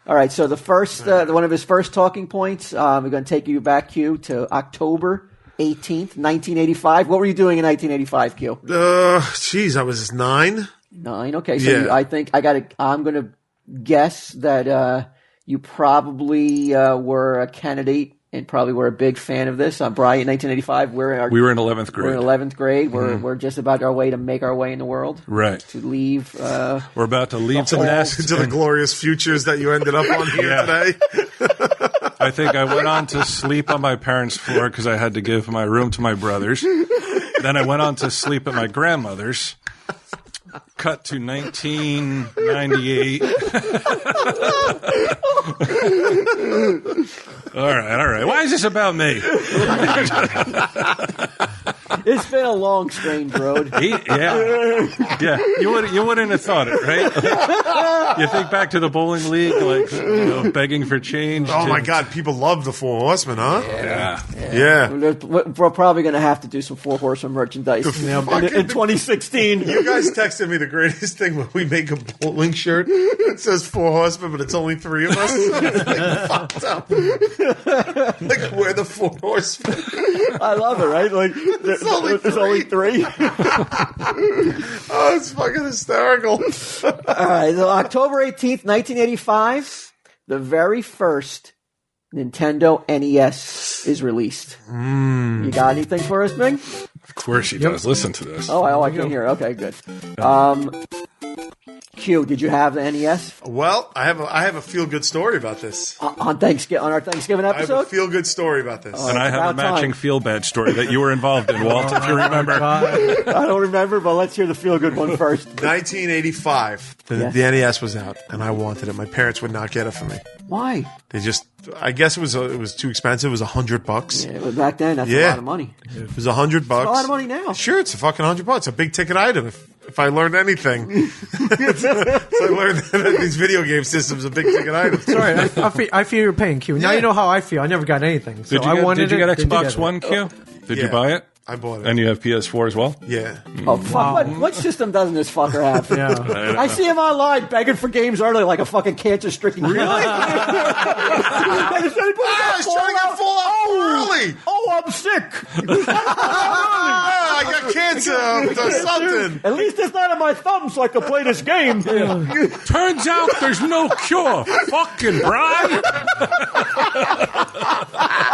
All right. So the first, one of his first talking points, we're going to take you back, Q, to October 18th, 1985. What were you doing in 1985, Q? Geez, I was 9. 9. Okay. So Yeah. I think I'm going to guess that you probably were a candidate and probably were a big fan of this. Brian, 1985. We were in 11th grade. We're in 11th grade. We're just about our way to make our way in the world. Right. To leave. We're about to leave the nest. Into the glorious futures that you ended up on here today. I think I went on to sleep on my parents' floor because I had to give my room to my brothers. Then I went on to sleep at my grandmother's. Cut to 1998. All right. Why is this about me? It's been a long, strange road. Yeah. You wouldn't have thought it, right? You think back to the bowling league, like begging for change. Oh my God, people love the Four Horsemen, huh? Yeah. We're probably going to have to do some Four Horsemen merchandise in 2016. You guys texted me the greatest thing when we make a bowling shirt. It says Four Horsemen, but it's only 3 of us. It's like fucked up. Like we're the Four Horsemen. I love it, right? Like there's only 3. Oh, it's fucking hysterical. All right, so October 18th, 1985, the very first Nintendo NES is released. You got anything for us, Bing? Of course she does. Listen to this. Oh, I can hear. Okay, good. Q, did you have the NES Well, I have a feel good story about this. on Thanksgiving on our Thanksgiving I have a episode? feel good story about this. And I have a about matching time. feel bad story that you were involved in, Walt, if you remember. I don't remember, but let's hear the feel good one first. 1985, Yes. the NES was out, and I wanted it. My parents would not get it for me. Why? They just, I guess it was too expensive. It was $100. Yeah, but back then, that's a Yeah. lot of money. It was $100. A lot of money now. Sure, it's a fucking $100. A big ticket item. If I learned anything, so I learned that these video game systems are big ticket items. Sorry, I feel your pain, Q. Now Yeah. you know how I feel. I never got anything. So Did you I get, wanted did you get it, didn't Xbox get it. One, Q? Did you Yeah. buy it? I bought it. And you have PS4 as well? Yeah. Oh, fuck. What system doesn't this fucker have? Yeah. I see him online begging for games early like a fucking cancer-stricken kid. Really? I was trying to get Fallout early. Oh, I'm sick. I got cancer or something. At least it's not in my thumb so I can play this game. Turns out there's no cure. Fucking Brian.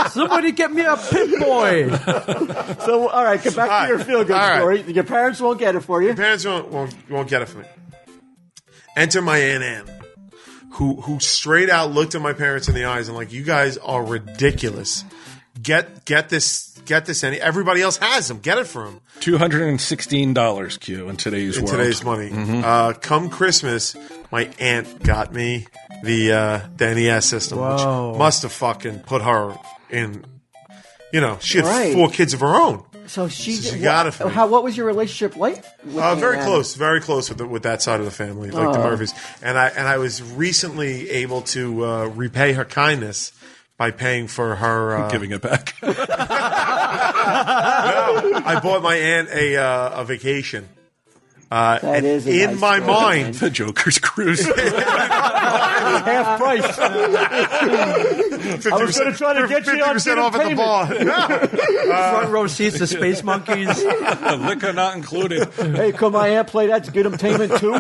Somebody get me a Pip Boy. So, all right, get back to your feel-good All right. story. Your parents won't get it for you. Parents won't get it for me. Enter my Aunt Ann, who straight out looked at my parents in the eyes and like, you guys are ridiculous. Get this, and everybody else has them. Get it for them. $216, Q, in today's In world. today's money. Come Christmas, my aunt got me the NES system, Whoa. which must have fucking put her in. You know, she had Right. 4 kids of her own. So she got it for me. What was your relationship like? With Very Aunt very close with that side of the family, like the Murphys. And I was recently able to repay her kindness by paying for her. Giving it back. I bought my aunt a vacation. That is a in nice my story, mind. The Joker's Cruise. half price. I was going to try to get you on 50% off at the bar. Front row seats to Space Monkeys. Liquor not included. Hey, could my aunt play that Good Entertainment too?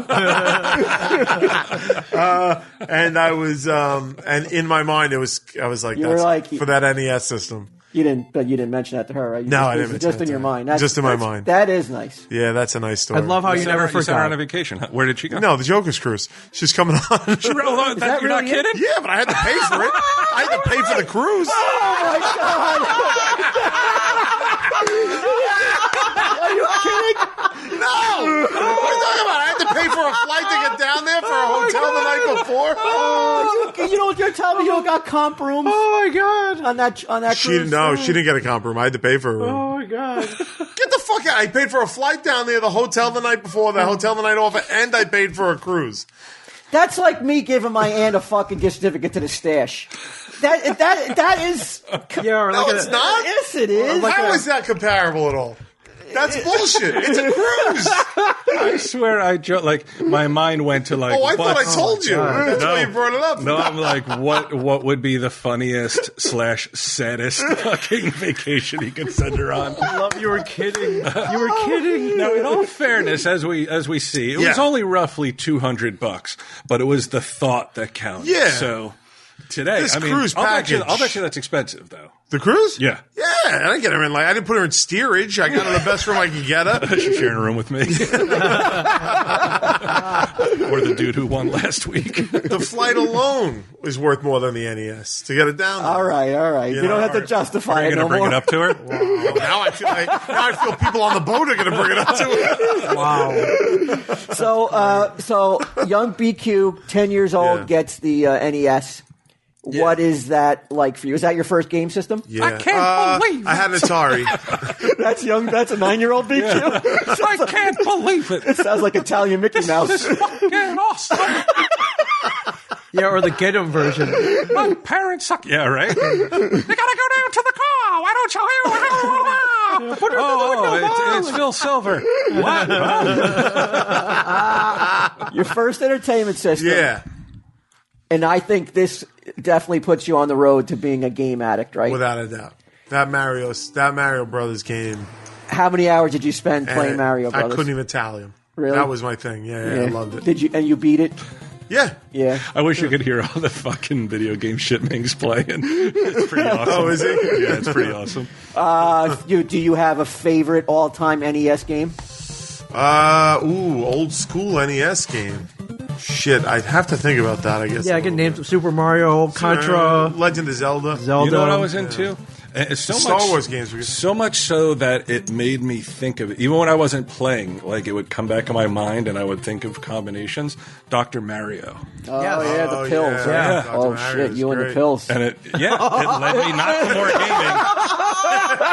And I was, and in my mind, I was like, You were that's like- for that NES system. You didn't mention that to her, right? You No, just, I didn't it was mention just that in to your her. mind. Just in my mind. That is nice. Yeah, that's a nice story. I love how you never You sent her on a forgot. vacation. Where did she go? No, the Joker's Cruise. She's coming on. that You're not really it? kidding? Yeah, but I had to pay for it. I had to pay for the cruise. Oh my god! that before? Oh, you don't you're telling me you don't got comp rooms Oh my god. on that She cruise? didn't get a comp room. I had to pay for a room. Oh my god. Get the fuck out. I paid for a flight down there, the hotel the night before, the hotel the night off, and I paid for a cruise. That's like me giving my aunt a fucking gift certificate to the stash. That is. Yeah, or No, like it's not. Yes, it is. How is that comparable at all? That's bullshit. It's a cruise. I swear I like my mind went to like. Oh, I thought I told you. God. That's why you brought it up. No, I'm like, what would be the funniest / saddest fucking vacation he could send her on? I love you were kidding. You were kidding. Now, in all fairness, as we see, it was only roughly $200, but it was the thought that counted. Yeah. So today, This I mean, cruise I'll bet package. you that's expensive though. The cruise? Yeah. Yeah, I didn't get her in. Like, I didn't put her in steerage. I got her the best room I could get her. She's sharing a room with me, or the dude who won last week. The flight alone is worth more than the NES to get it down there. All right. You don't have to justify You're it gonna no bring more. it up to her. Wow. Now I feel people on the boat are going to bring it up to it. Wow. So young BQ, 10 years old, Yeah. gets the NES. What is that like for you? Is that your first game system? Yeah. I can't believe I had an Atari. That's young. That's a 9-year-old BQ. I can't believe it. It sounds like Italian Mickey Mouse. This is fucking awesome. Yeah, or the Get 'em version. My parents suck. Yeah, right. You gotta go down to the car. Why don't you? It's Phil Silver. What? Your first entertainment system. Yeah, And I think this definitely puts you on the road to being a game addict, right? without a doubt. That Mario Brothers game. How many hours did you spend playing and Mario Brothers? I couldn't even tally them. Really? That was my thing. Yeah, I loved it. Did you? And you beat it? Yeah. Yeah. I wish you could hear all the fucking video game shit Ming's playing. It's pretty awesome. Oh, is it? Yeah, it's pretty awesome. Do you have a favorite all-time NES game? Old school NES game. Shit, I'd have to think about that, I guess. Yeah, I can name some Super Mario, Contra, Legend of Zelda. Zelda. You know what I was into? It's so Star much, Wars games were good. So much so that it made me think of it. Even when I wasn't playing, like it would come back in my mind and I would think of combinations. Dr. Mario. Oh, Yes. yeah, the pills. yeah. right? Yeah. Oh, Dr. Mario shit, is you and the great. pills. And it led me not to more gaming.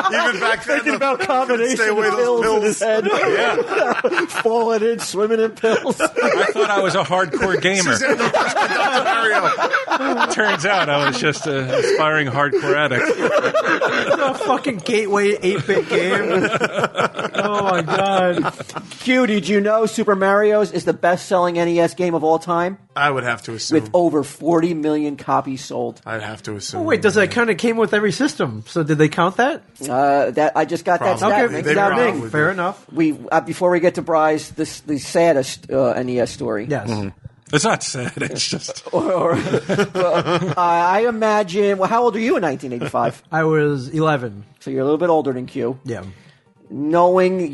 Even back then, Thinking about combination stay away of those pills in his head. Yeah. Falling in, swimming in pills. I thought I was a hardcore gamer. Dr. Mario. Turns out I was just an aspiring hardcore addict. a fucking gateway 8-bit game. Oh my god. Q, did you know Super Mario's is the best-selling NES game of all time? I would have to assume. With over 40 million copies sold. I'd have to assume. Oh, wait, does that kind of came with every system? So did they count that? That I just got that Probably. stat. Okay, They Now, probably Ming, would. Fair enough. we before we get to Bryce, the saddest NES story. Yes. It's not sad. It's just I imagine. Well, how old are you in 1985? I was 11. So you're a little bit older than Q. Yeah. Knowing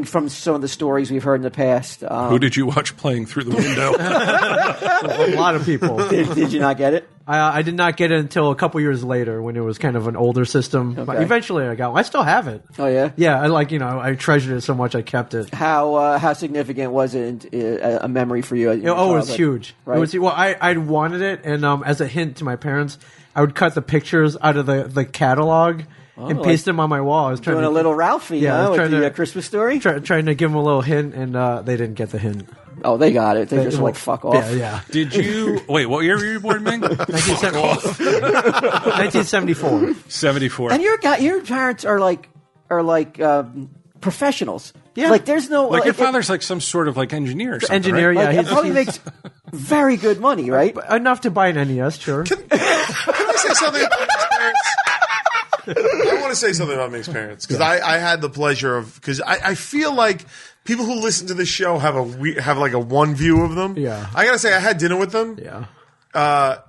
from some of the stories we've heard in the past, who did you watch playing through the window? A lot of people. did you not get it? I did not get it until a couple years later when it was kind of an older system. But Okay. eventually I got one. I still have it. Oh yeah. Yeah, I treasured it so much I kept it. How significant was it a memory for you? In your Oh, it was childhood? huge. Right. It was, well, I wanted it, and as a hint to my parents, I would cut the pictures out of the catalog and like paste them on my wall. I was trying Doing to a little Ralphie, Yeah, I was with trying the to- Christmas story. trying to give them a little hint, and they didn't get the hint. Oh, they got it. They just like fuck off. Yeah, yeah. Did you wait? What year were you born, Ming? 1974. 74. And your parents are like professionals. Yeah. Like there's no Like your it- father's like some sort of like engineer or something. Engineer, right? yeah. Like, it probably makes very good money, right? Enough to buy an NES, sure. Can I say something about Mick's parents? I want to say something about Mick's parents because I had the pleasure of because I feel like people who listen to this show have like a one view of them. Yeah. I gotta say I had dinner with them. Yeah.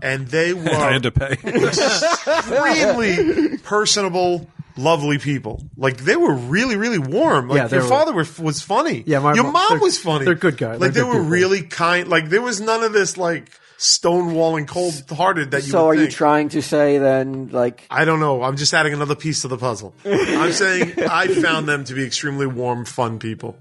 And they were I had to pay. extremely personable, lovely people. Like they were really, really warm. Like Yeah, they your were- father was funny. Yeah, my your mom- mom they're- was funny. they're good guys. Like They're they good were people. really kind. Like there was none of this like stonewalling, cold-hearted that you. So would are you think. trying to say then like I don't know. I'm just adding another piece to the puzzle. I'm saying I found them to be extremely warm, fun people.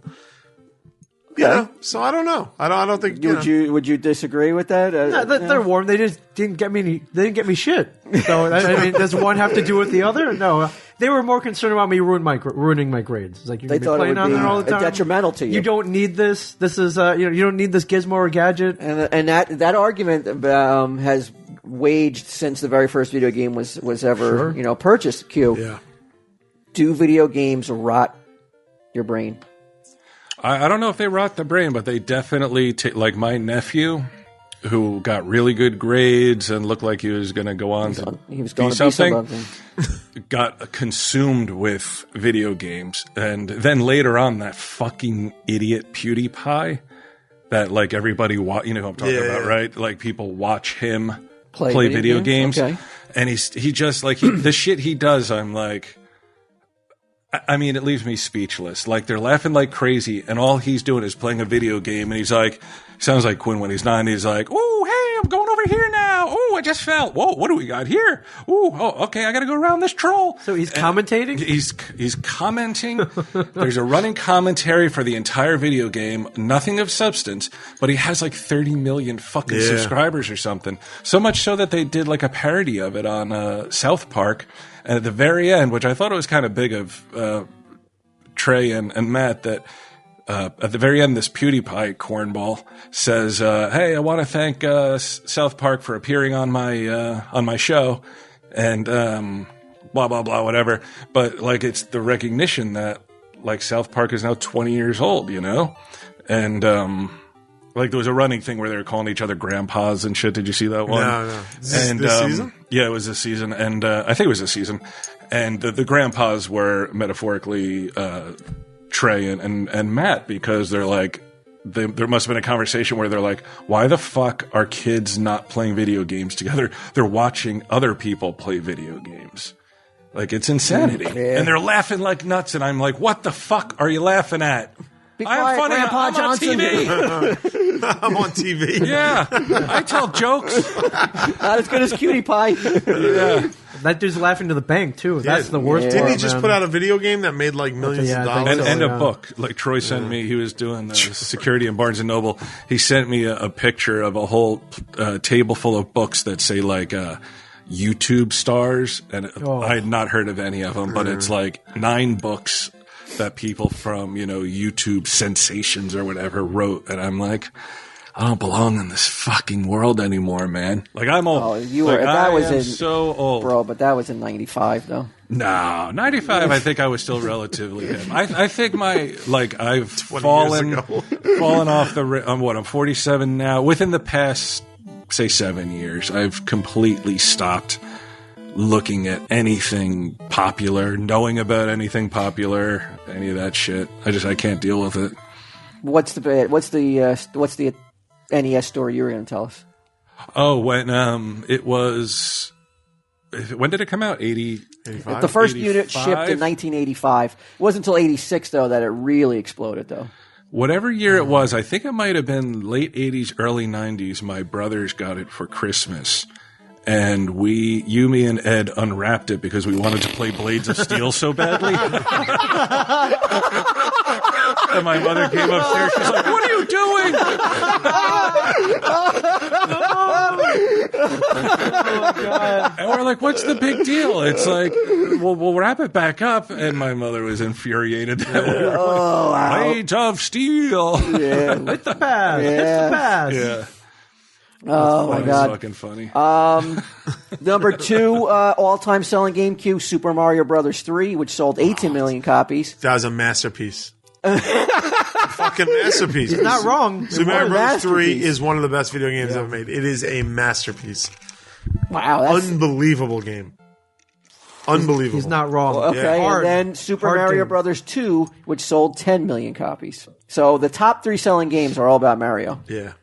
Yeah, so I don't know. I don't think. Would you disagree with that? They're warm. They just didn't get me. They didn't get me shit. So I mean, does one have to do with the other? No. They were more concerned about me ruining my grades. It's like you're they thought playing it would on be there all the time. detrimental to you. You don't need this. This is you don't need this gizmo or gadget. And that argument has waged since the very first video game was ever purchased. Q. Yeah. Do video games rot your brain? I don't know if they rot the brain, but they definitely like my nephew, who got really good grades and looked like he was going to go on to be something, got consumed with video games. And then later on, that fucking idiot PewDiePie that like everybody you know who I'm talking about, right? Like people watch him play video games. Okay. And he just like the shit he does, I'm like, I mean, it leaves me speechless. Like, they're laughing like crazy, and all he's doing is playing a video game, and he's like, sounds like Quinn when he's 9, he's like, oh, hey, I'm going over here now. Oh, I just fell. Whoa, what do we got here? Okay, I got to go around this troll. So he's commentating? He's commenting. There's a running commentary for the entire video game, nothing of substance, but he has like 30 million fucking subscribers or something. So much so that they did like a parody of it on South Park. And at the very end, which I thought it was kind of big of Trey and Matt, that at the very end, this PewDiePie cornball says, "Hey, I want to thank South Park for appearing on my show," and blah blah blah, whatever. But like, it's the recognition that like South Park is now 20 years old, you know, and like there was a running thing where they were calling each other grandpas and shit. Did you see that one? No. Is this season? Yeah, it was this season, and I think it was this season. And the grandpas were metaphorically Trey and Matt, because they're like, there must have been a conversation where they're like, why the fuck are kids not playing video games together? They're watching other people play video games. Like, it's insanity. Yeah. And they're laughing like nuts, and I'm like, what the fuck are you laughing at? Be quiet, I'm funny. Grandpa I'm Johnson. on TV. I'm on TV. Yeah, I tell jokes. Not as good as Cutie Pie. Yeah. That dude's laughing to the bank too. That's the worst. Didn't part, he just man. put out a video game that made like millions of dollars? And a book. Like Troy sent me, he was doing security in Barnes & Noble. He sent me a picture of a whole table full of books that say like YouTube stars. And I had not heard of any of them, but it's like 9 books that people from, YouTube sensations or whatever wrote. And I'm like, I don't belong in this fucking world anymore, man. Like, I'm old. Oh, you were. That was so old, bro. But that was in '95, though. No, 95. I think I was still relatively him. I think I've fallen off the. I'm 47 now. Within the past, say 7 years, I've completely stopped looking at anything popular, knowing about anything popular, any of that shit. I can't deal with it. What's the NES story you were going to tell us? Oh, when it was. When did it come out? 85? The first 85? unit shipped in 1985. It wasn't until 86, though, that it really exploded, though. Whatever year it was, I think it might have been late 80s, early 90s. My brothers got it for Christmas. And me and Ed unwrapped it because we wanted to play Blades of Steel so badly. And my mother came upstairs. She's like, "What are you doing?" And we're like, "What's the big deal?" It's like, we'll wrap it back up. And my mother was infuriated that we were Blades of Steel. Yeah, Hit the pass. Yeah. Hit the pass. Yeah. Oh my God! Fucking funny. Number 2 all-time selling game, Q, Super Mario Brothers 3, which sold 18 million copies. That was a masterpiece. Fucking masterpiece. He's not wrong. Super Mario Bros. 3 masterpiece. is one of the best video games ever made. It is a masterpiece. Wow, that's Unbelievable game. Unbelievable. He's not wrong. okay. Hard. And then Super Hard Mario game. Brothers 2, which sold 10 million copies. So the top 3 selling games are all about Mario. Yeah.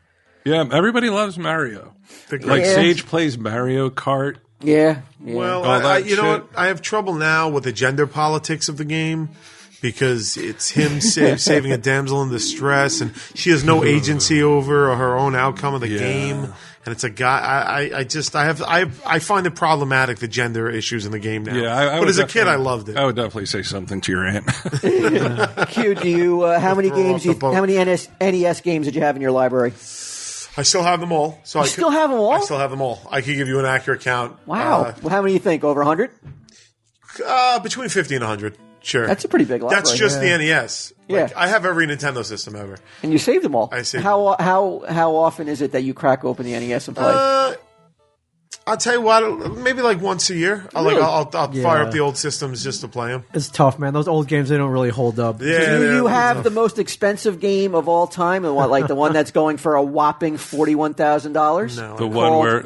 Yeah, everybody loves Mario. Like Yeah. Sage plays Mario Kart. Yeah. Well, All that you know shit. what? I have trouble now with the gender politics of the game because it's him saving a damsel in distress, and she has no agency over her own outcome of the game. and it's a guy. I find it problematic, the gender issues in the game now. Yeah, but as a kid, I loved it. I would definitely say something to your aunt. Q, do you? How many games? How many NES games did you have in your library? I still have them all. So I still have them all? I still have them all. I could give you an accurate count. Wow. Well, how many do you think? Over 100? Between 50 and 100. Sure. That's a pretty big library. That's just the NES. Yeah. I have every Nintendo system ever. And you saved them all. I saved how often is it that you crack open the NES and play? I'll tell you what, maybe like once a year. I'll fire up the old systems just to play them. It's tough, man. Those old games, they don't really hold up. Yeah, do you have the most expensive game of all time, and like the one that's going for a whopping $41,000? No. The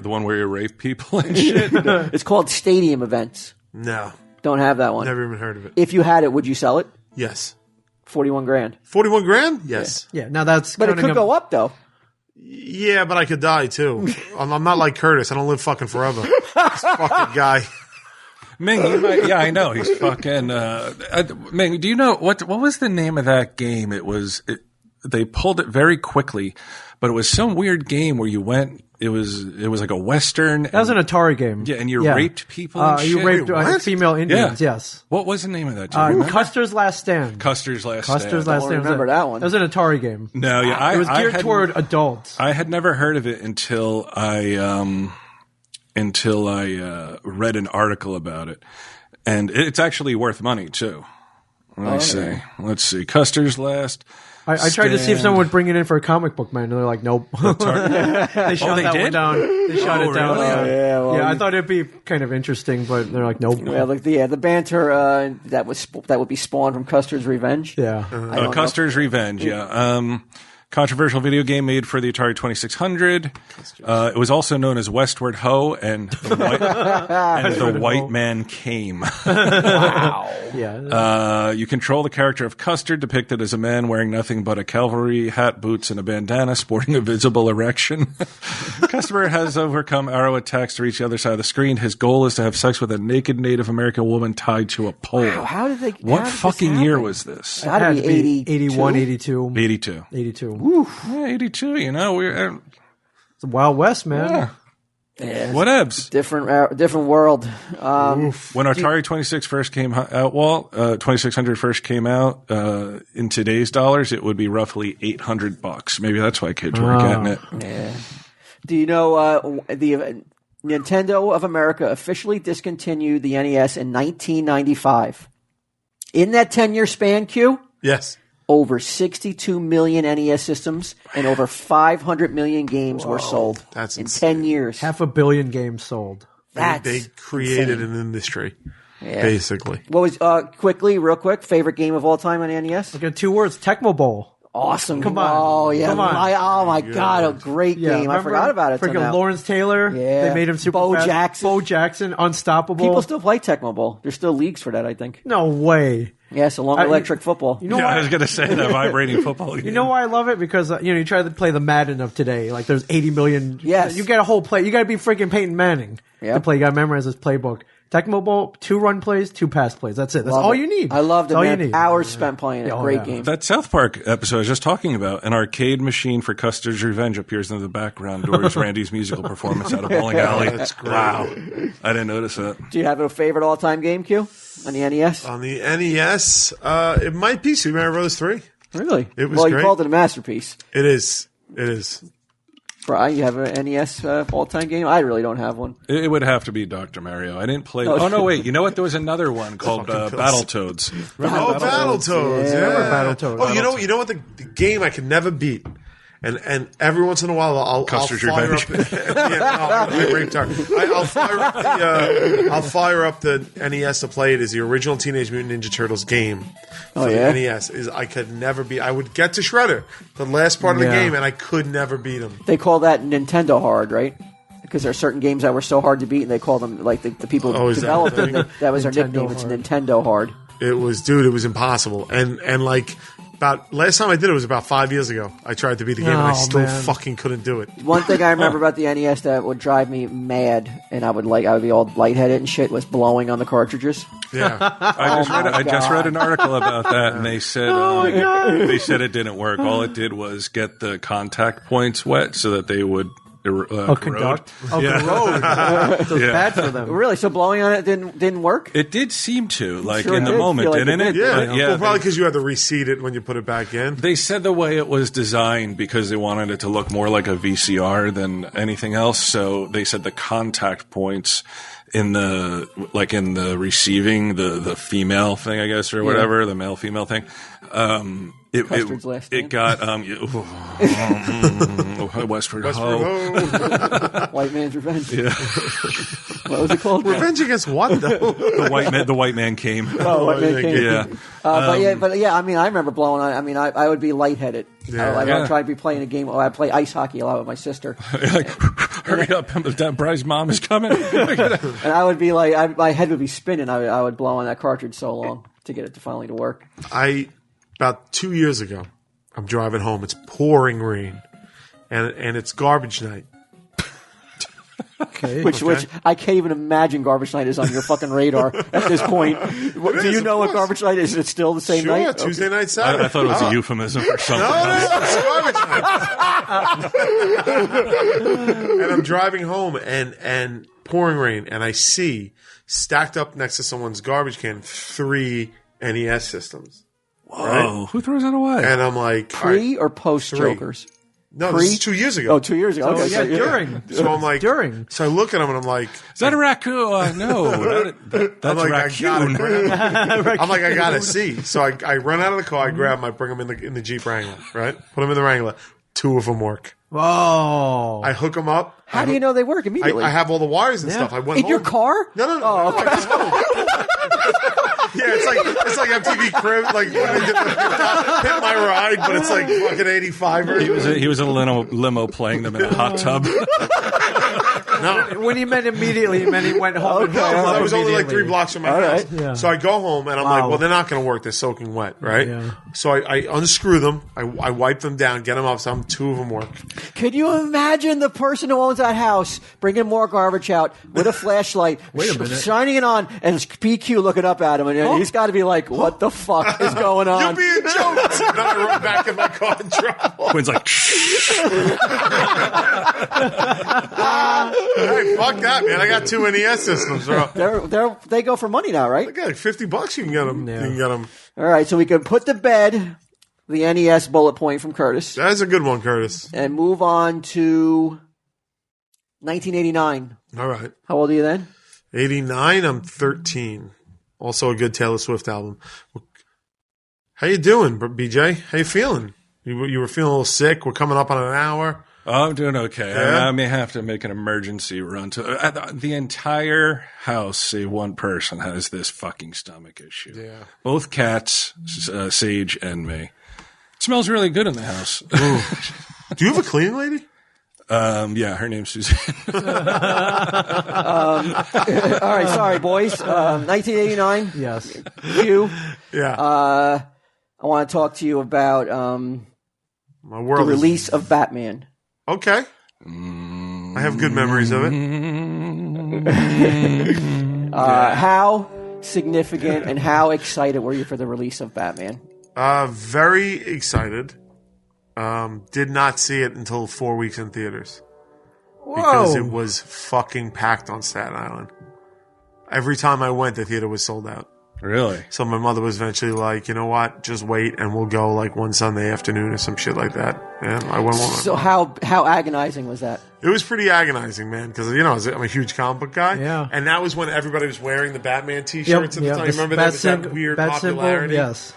one where you rape people and shit. It's called Stadium Events. No. Don't have that one. Never even heard of it. If you had it, would you sell it? Yes. 41 grand. 41 grand? Yes. Yeah, now that's But it could go up though. Yeah, but I could die too. I'm not like Curtis. I don't live fucking forever. This fucking guy. Ming, you might, yeah, I know. He's fucking, Ming, do you know, what was the name of that game? They pulled it very quickly, but it was some weird game where you went, it was like a Western. That was an Atari game. Yeah, and you raped people and shit? You raped female Indians, yes. What was the name of that? Do you remember? Custer's Last Stand. Custer's Last Stand. I don't remember that one. That was an Atari game. No, yeah. It was geared toward adults. I had never heard of it until I read an article about it. And it's actually worth money, too. Let's see. Custer's Last I tried to see if someone would bring it in for a comic book, man, and they're like, nope. They shot that one down. They shot it down. Really? I thought it'd be kind of interesting, but they're like, nope. Yeah, like the banter that would be spawned from Custer's Revenge. Yeah. Custer's Revenge, yeah. Controversial video game made for the Atari 2600. It was also known as Westward Ho and the White Man Came. Wow. Yeah. You control the character of Custer, depicted as a man wearing nothing but a cavalry hat, boots, and a bandana, sporting a visible erection. Custer has overcome arrow attacks to reach the other side of the screen. His goal is to have sex with a naked Native American woman tied to a pole. Wow, how did they? What fucking year was this? It had to be 80, 81, 82. 82. 82. Yeah, 82, you know. We're It's the Wild West, man. Yeah, whatevs. different world. When Atari 26 first came out, 2600 first came out, in today's dollars, it would be roughly $800. Maybe that's why kids weren't getting it. Yeah. Do you know the Nintendo of America officially discontinued the NES in 1995? In that 10-year span, Q? Yes. Over 62 million NES systems and over 500 million games were sold That's in insane. 10 years. 500 million games sold. They created an industry, basically. What was, real quick, favorite game of all time on the NES? Look at 2 words, Tecmo Bowl. Awesome. Come on. Oh, yeah. Come on. Oh, my God. A great game. I forgot about it. Freaking Lawrence Taylor. Yeah. They made him super Bo fast. Jackson. Bo Jackson, unstoppable. People still play Tecmo Bowl. There's still leagues for that, I think. No way. Yes, along with electric football. You know Yeah, why? I was going to say that vibrating football game. You know why I love it? Because, you try to play the Madden of today. Like, there's 80 million. Yes. You get a whole play. You got to be freaking Peyton Manning to play. You got to memorize this playbook. Tecmo Bowl, 2 run plays, 2 pass plays. That's it. That's all you need. I loved it, That's all man. you need. Hours spent playing it. Oh, Great yeah. game. That South Park episode I was just talking about, an arcade machine for Custer's Revenge appears in the background during Randy's musical performance at a bowling alley. That's great. Wow. I didn't notice that. Do you have a favorite all-time game, Q? On the NES? On the NES, it might be Super Mario Bros. 3. Really? It was well, great. you called it a masterpiece. It is. Brian, you have an NES all-time game? I really don't have one. It would have to be Dr. Mario. I didn't play. Oh, no, wait. You know what? There was another one called Battletoads. Battletoads. Yeah. Battletoads. Oh, you know what? The game I could never beat. And every once in a while, I'll Custer's fire Revenge. up. I raped her. I'll fire up the NES to play it. Is the original Teenage Mutant Ninja Turtles game for the NES? Is I could never beat. I would get to Shredder, the last part of the game, and I could never beat him. They call that Nintendo hard, right? Because there are certain games that were so hard to beat, and they call them, like, the people who developed them, that was their nickname. It's Nintendo hard. It was impossible. And like, about last time I did it was about 5 years ago. I tried to beat the game, and I still fucking couldn't do it. One thing I remember about the NES that would drive me mad, and I would be all lightheaded and shit, was blowing on the cartridges. Yeah. I just read an article about that, and they said they said it didn't work. All it did was get the contact points wet so that they would conduct. Oh, Yeah. corrode. So it's Yeah. bad for them. Really? So blowing on it didn't work? It did seem to, like, Sure in the did moment, feel like it didn't it? did. Yeah, But, well, probably because you had to reseat it when you put it back in. They said the way it was designed because they wanted it to look more like a VCR than anything else. So they said the contact points in the receiving, the female thing, I guess, or whatever, the male female thing. Custard's last name. It got Westward Ho. White Man's Revenge. Yeah. What was it called? Revenge against what, though? The white man came. Oh, White Man Came. Yeah. But yeah, I mean, I remember blowing on. I mean, I would be lightheaded. I would try to be playing a game. I play ice hockey a lot with my sister, Like, hurry up! That Bry's mom is coming. and I would be like, my head would be spinning. I would blow on that cartridge so long to get it to finally to work. About 2 years ago, I'm driving home. It's pouring rain, and it's garbage night. Okay. Which I can't even imagine garbage night is on your fucking radar at this point. Do you know what garbage night is? Is it still the same Sure, night? Tuesday night, Saturday. I thought it was a euphemism for something No, else. it's garbage night. And I'm driving home and pouring rain, and I see stacked up next to someone's garbage can 3 NES systems. Whoa! Who throws that away? And I'm like, Pre or post Jokers? no, this is 2 years ago. Oh, 2 years ago. Oh, Okay, yeah, so, during. So I'm like, During. So I look at him and I'm like, Is that a raccoon? No, that's I'm like, a I raccoon. gotta grab him. I'm like, I gotta see. So I run out of the car, I grab him, I bring him in the Jeep Wrangler, right? Put him in the Wrangler. 2 of them work. Whoa. I hook them up. How do you know they work immediately? I have all the wires and stuff. I went in home. your car? No. Oh, No, I got home. Yeah, it's like MTV Crib, like when they did the Hit My Ride, but it's like fucking 85. He was in a limo playing them in a hot tub. No. When he meant immediately, he meant he went home. and Okay. hung up I was only like immediately. 3 blocks from my All house. right. Yeah. So I go home and I'm like, well, they're not going to work. They're soaking wet, right? Yeah. So I unscrew them. I wipe them down, get them up. So 2 of them work. Can you imagine the person who owns that house bringing more garbage out with a flashlight, Wait a minute. shining it on, and PQ looking up at him, and he's got to be like, "What the fuck is going You're on?" being joked. And then I run back in my car and drive off. Quinn's like, Hey, fuck that, man. I got 2 NES systems, bro. They go for money now, right? I got like $50. You can get them. Yeah. You can get them. All right, so we can put to bed the NES bullet point from Curtis That's a good one, Curtis. and move on to 1989. All right. How old are you then? 89, I'm 13. Also a good Taylor Swift album. How you doing, BJ? How you feeling? You were feeling a little sick. We're coming up on an hour. oh, I'm doing okay. Yeah? I may have to make an emergency run to the entire house, save one person, has this fucking stomach issue. Yeah. Both cats, Sage and me. It smells really good in the house. Do you have a cleaning lady? Yeah, her name's Suzanne. All right, sorry, boys. 1989. Yes. You. Yeah. I want to talk to you about My the world is- release of Batman. Okay. I have good memories of it. How significant and how excited were you for the release of Batman? Very excited. Did not see it until 4 weeks in theaters. Because it was fucking packed on Staten Island. Every time I went, the theater was sold out. Really? So my mother was eventually like, you know what, just wait and we'll go like one Sunday afternoon or some shit like that. And I went one. So how agonizing was that? It was pretty agonizing, man, because, you know, I'm a huge comic book guy. Yeah. And that was when everybody was wearing the Batman t-shirts at the time. You This remember bat that? Was that symbol- weird bat symbol, popularity? yes.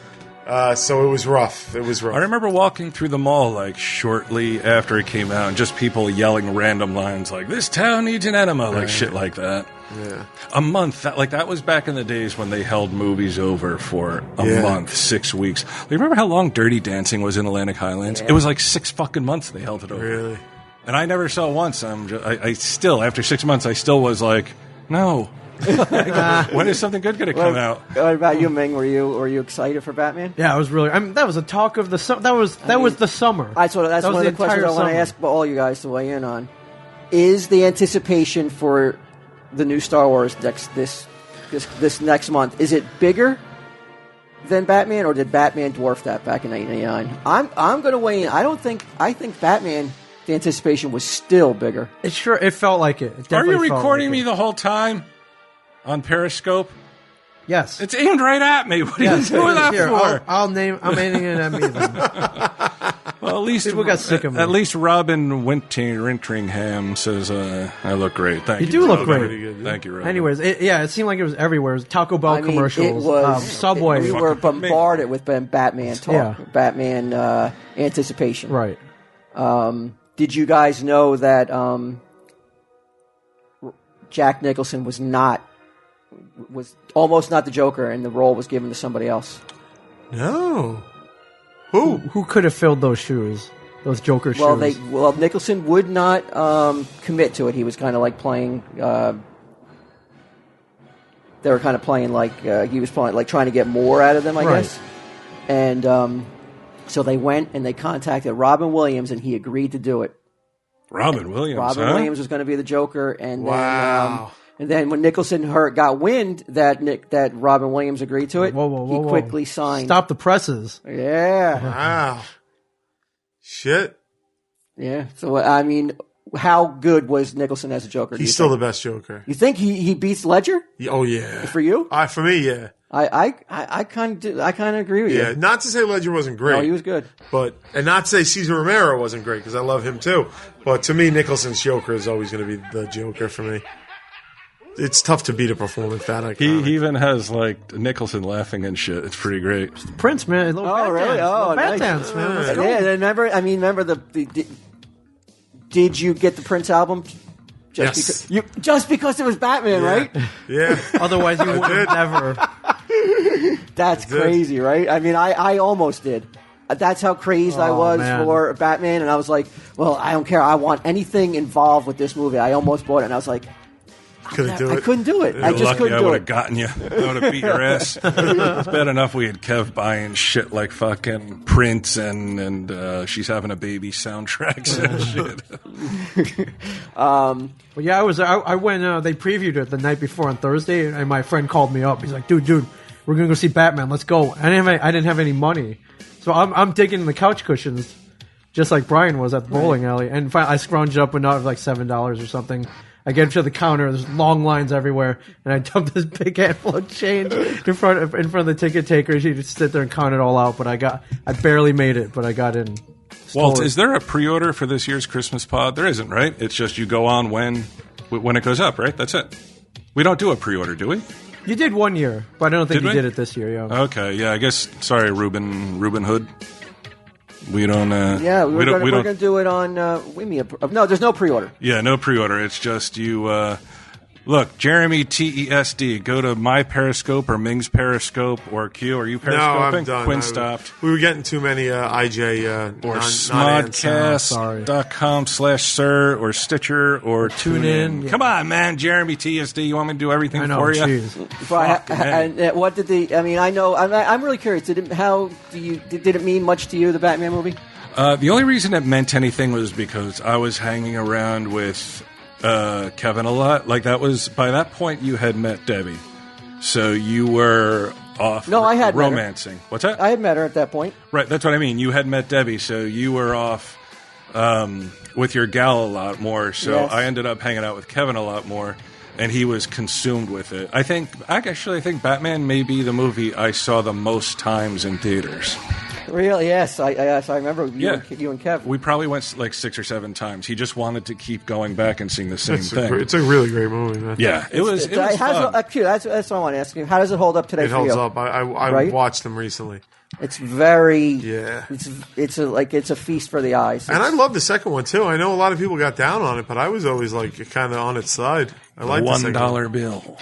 So it was rough. It was rough. I remember walking through the mall like shortly after it came out, and just people yelling random lines like "This town needs an enema," like shit like that. Yeah. A month, that was back in the days when they held movies over for a Yeah. month, 6 weeks. You remember how long Dirty Dancing was in Atlantic Highlands? It was like 6 fucking months they held it over. Really? And I never saw it once. I still, after 6 months, I still was like, no. When is something good going to come out? What about you, Ming? Were you excited for Batman? Yeah, I was really. I mean, that was a talk of the summer. That was the summer. That's one That of was the the questions I entire want to summer. ask all you guys to weigh in on. Is the anticipation for the new Star Wars this next month, is it bigger than Batman, or did Batman dwarf that back in 1989? I'm going to weigh in. I think Batman the anticipation was still bigger. It felt like it. Are you recording me the whole time on Periscope? Yes. It's aimed right at me. What are you doing that Here, for? I'm aiming it at me then. Well, at least People got sick of me. At least Robin Winteringham says I look great. Thank you. You do look Pretty great. good. Thank you, Robin. Anyways, it seemed like it was everywhere. It was Taco Bell I mean, commercials, it was Subway. We were bombarded with Batman talk, Yeah. Batman anticipation. Right. Did you guys know that Jack Nicholson was almost not the Joker, and the role was given to somebody else? No. Who? Who could have filled those shoes? Those Joker shoes? Well, Nicholson would not commit to it. He was kind of like playing. They were kind of playing like he was playing, like trying to get more out of them, I Right. guess. And so they went and they contacted Robin Williams, and he agreed to do it. Robin Williams. Robin huh? Williams was going to be the Joker, and Wow. then when Nicholson got wind that Robin Williams agreed to it, Whoa. he quickly signed. Stop the presses. Yeah, Wow. Shit. yeah. So I mean, how good was Nicholson as a Joker? do He's you still think? the best Joker. You think he beats Ledger Oh, yeah. for you? For me, yeah. I kind of agree with Yeah. you. Not to say Ledger wasn't great. No, he was good. And not to say Cesar Romero wasn't great, because I love him too. But to me, Nicholson's Joker is always going to be the Joker for me. It's tough to beat a performance that iconic. He even has like Nicholson laughing and shit. It's pretty great. Prince, man. Little bat really? dance. Oh, Little bat nice. dance, man. Let's go. Yeah, remember did you get the Prince album? Yes. Just because it was Batman, right? Yeah. Otherwise, you would have never. That's did. crazy, right? I mean, I almost did. That's how crazed I was man. for Batman, and I was like, well, I don't care. I want anything involved with this movie. I almost bought it, and I was like, Couldn't do I it. couldn't do it. I You're just lucky couldn't I do would it. have gotten you. I would have beat your ass. It's bad enough we had Kev buying shit like fucking Prince and She's Having a Baby soundtracks and shit. Well, yeah, I went. They previewed it the night before on Thursday, and my friend called me up. He's like, "Dude, we're gonna go see Batman. Let's go." I didn't have any money, so I'm digging in the couch cushions, just like Brian was at the bowling alley. And finally, I scrounged up enough, like $7 or something. I get to the counter. There's long lines everywhere, and I dump this big handful of change in front of the ticket taker. She just sit there and count it all out. But I barely made it, but I got in. Walt, Stole it. is there a pre-order for this year's Christmas pod? There isn't, right? It's just you go on when it goes up, right? That's it. We don't do a pre-order, do we? You did one year, but I don't think Did you we? did it this year. Yeah. Okay, yeah, I guess. Sorry, Ruben Hood. We don't. Yeah, we're don't. going to do it on. No, there's no pre-order. Yeah, no pre-order. It's just you. Look, Jeremy TESD. Go to my Periscope or Ming's Periscope or Q. Are you No, periscoping? I'm done. Quinn stopped. We were getting too many IJ Or non-ants. smodcast.com/sir or Stitcher or TuneIn. TuneIn. Come on, man. Jeremy TSD. You want me to do everything I know. for you? Jeez. And what did I mean, I know. I'm really curious. Did it mean much to you, the Batman movie? The only reason it meant anything was because I was hanging around with Kevin a lot. Like that was by that point you had met Debbie, so you were off. No, I had met her. romancing. What's that? I had met her at that point. Right, that's what I mean. You had met Debbie, so you were off with your gal a lot more. So Yes. I ended up hanging out with Kevin a lot more, and he was consumed with it. I think Batman may be the movie I saw the most times in theaters. Really? Yes. I remember you, Yeah. you and Kev. We probably went like 6 or 7 times. He just wanted to keep going back and seeing the same thing. It's a really great movie, man. Yeah, it was That's fun. what I want to ask you. How does it hold up today It for holds you? up. I Right? watched them recently. It's very. Yeah. It's a feast for the eyes. And I love the second one, too. I know a lot of people got down on it, but I was always like kind of on its side. I like the second one. $1 bill.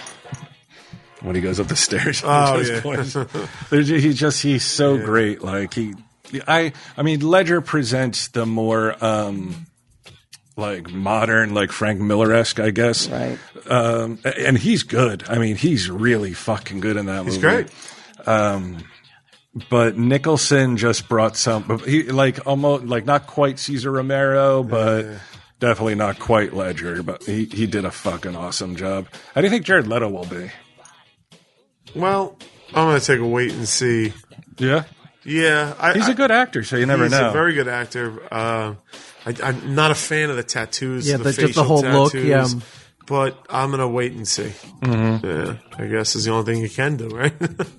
When he goes up the stairs, Oh, just yeah. points. He's so great. Like I mean, Ledger presents the more like modern, like Frank Miller-esque, I guess. Right. And he's good. I mean, he's really fucking good in that movie. He's great. But Nicholson just brought some. He like almost like not quite Cesar Romero, but. Definitely not quite Ledger, but he did a fucking awesome job. How do you think Jared Leto will be? Well, I'm going to take a wait and see. Yeah? Yeah, He's a good actor, so you never he's know. a very good actor. I'm not a fan of the tattoos. Yeah, the just the facial whole look, tattoos, yeah. But I'm gonna wait and see. Yeah, I guess is the only thing you can do, right?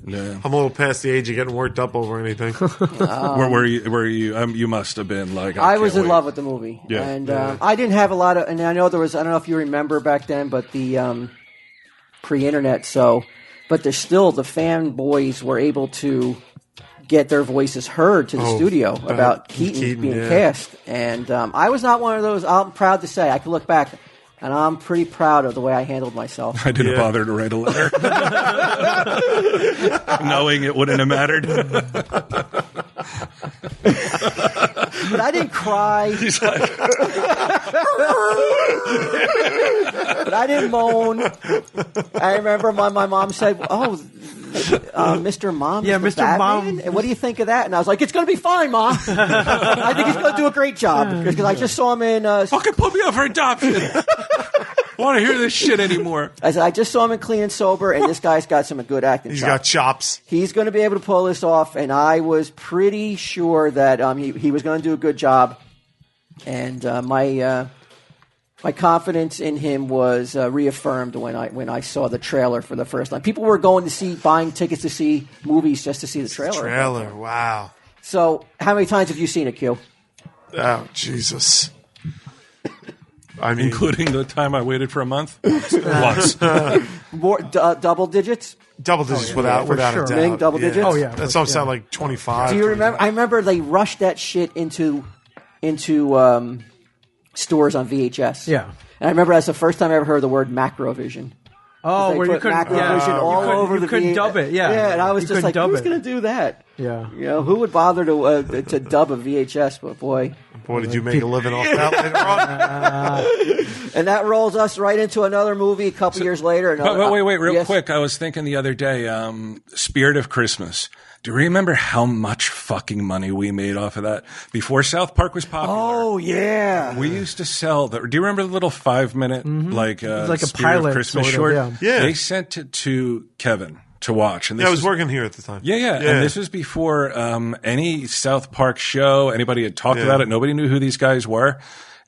Yeah. I'm a little past the age of getting worked up over anything. Where were you? You must have been like. I was can't in wait. love with the movie, Yeah. and I didn't have a lot of. And I know there was. I don't know if you remember back then, but the pre-internet. So, but there's still the fanboys were able to get their voices heard to the studio about Keaton being cast, and I was not one of those. I'm proud to say I can look back. And I'm pretty proud of the way I handled myself. I didn't bother to write a letter, knowing it wouldn't have mattered. But I didn't cry. He's like, But I didn't moan. I remember my mom said, "Oh, Mr. Mom, Yeah, is the Mr. Batman? Mom. And what do you think of that?" And I was like, "It's going to be fine, Mom. I think he's going to do a great job because I just saw him in." fucking put me up for adoption. I want to hear this shit anymore. I said, "I just saw him in Clean and Sober, and this guy's got some good acting. He's chops. got chops. He's going to be able to pull this off." And I was pretty sure that he was going to do a good job. And my confidence in him was reaffirmed when I saw the trailer for the first time. People were buying tickets to see movies just to see the trailer. Wow. So, how many times have you seen it, Q? Oh, Jesus. I mean, Including the time I waited for a month. Once. More double digits? double digits without for a sure. doubt. Ming, double digits? Oh, yeah. That's almost sound like 25. Do you remember? I remember they rushed that shit into stores on VHS. Yeah. And I remember that's the first time I ever heard the word macrovision. Oh, They where you put couldn't, macrovision all over you the couldn't V- dub it. Yeah, Yeah, and I was You just couldn't like, dub who's it. going to do that? Yeah. You know, who would bother to dub a VHS? But boy, Boy, did you make a living off that later on? and that rolls us right into another movie a couple years later. But wait, real Yes. quick. I was thinking the other day, Spirit of Christmas. Do you remember how much fucking money we made off of that before South Park was popular? Oh yeah, We used to sell the. Do you remember the little 5-minute like like a Spirit of pilot Christmas sort short? of, yeah. They sent it to Kevin to watch, and this Yeah, I was was working here at the time. Yeah. And this was before any South Park show, anybody had talked about it. Nobody knew who these guys were.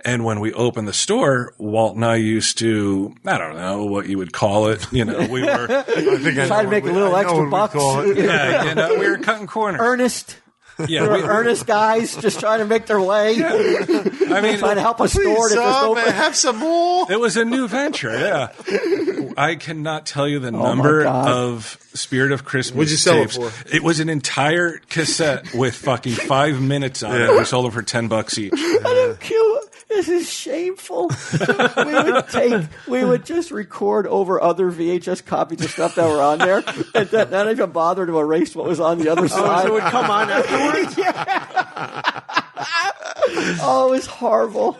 And when we opened the store, Walt and I used to, I don't know what you would call it. You know, we were, I think I Try to know make what a little I know extra what we bucks. call it. yeah, you know, we were cutting corners. Earnest. Yeah, They were earnest guys just trying to make their way, I mean, trying to help a store Please, that just may I opened. have some more? it was a new venture. Yeah. I cannot tell you the my number God. of Spirit of Christmas What'd you sell it tapes. for? It was an entire cassette with fucking 5 minutes on it. We sold them for $10 each. Q, this is shameful. we would just record over other VHS copies of stuff that were on there, and not even bother to erase what was on the other side. So it would come on afterwards? Oh, it was horrible.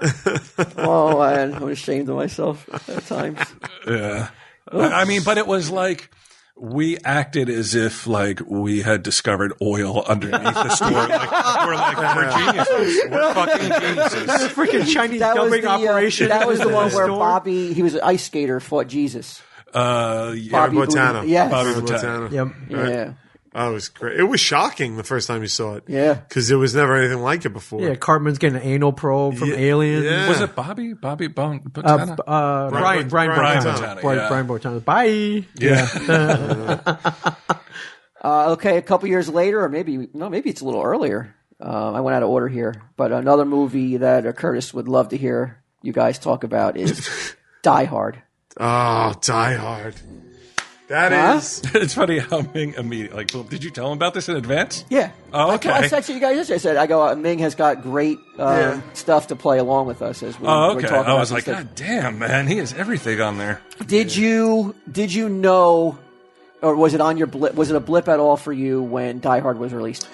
Oh man, I'm ashamed of myself at times. Yeah. I mean, but it was like we acted as if like we had discovered oil underneath the store. We're geniuses. We're fucking geniuses. Freaking Chinese That was dubbing the operation. that was the in one where store? Bobby, he was an ice skater, fought Jesus. Yeah. Bobby Botano. Yes. Bobby Botano. Yep. Yeah. Oh, it was great. It was shocking the first time you saw it. Yeah. Because there was never anything like it before. Yeah, Cartman's getting an anal probe from Yeah, Alien. yeah. Was it Bobby? Bobby Botana? Brian Botana, yeah. Brian Botana. Bye. Yeah. Okay, a couple years later, or maybe it's a little earlier. I went out of order here, but another movie that Curtis would love to hear you guys talk about is Die Hard. Oh, Die Hard. That Huh? is. It's funny how Ming immediately, like, boom, did you tell him about this in advance? Yeah. Oh, okay. I said to you guys yesterday, I go, Ming has got great stuff to play along with us as we Oh, we okay. talk I about was this like, stuff. God damn, man, he has everything on there. Did you know, or was it on your blip? Was it a blip at all for you when Die Hard was released?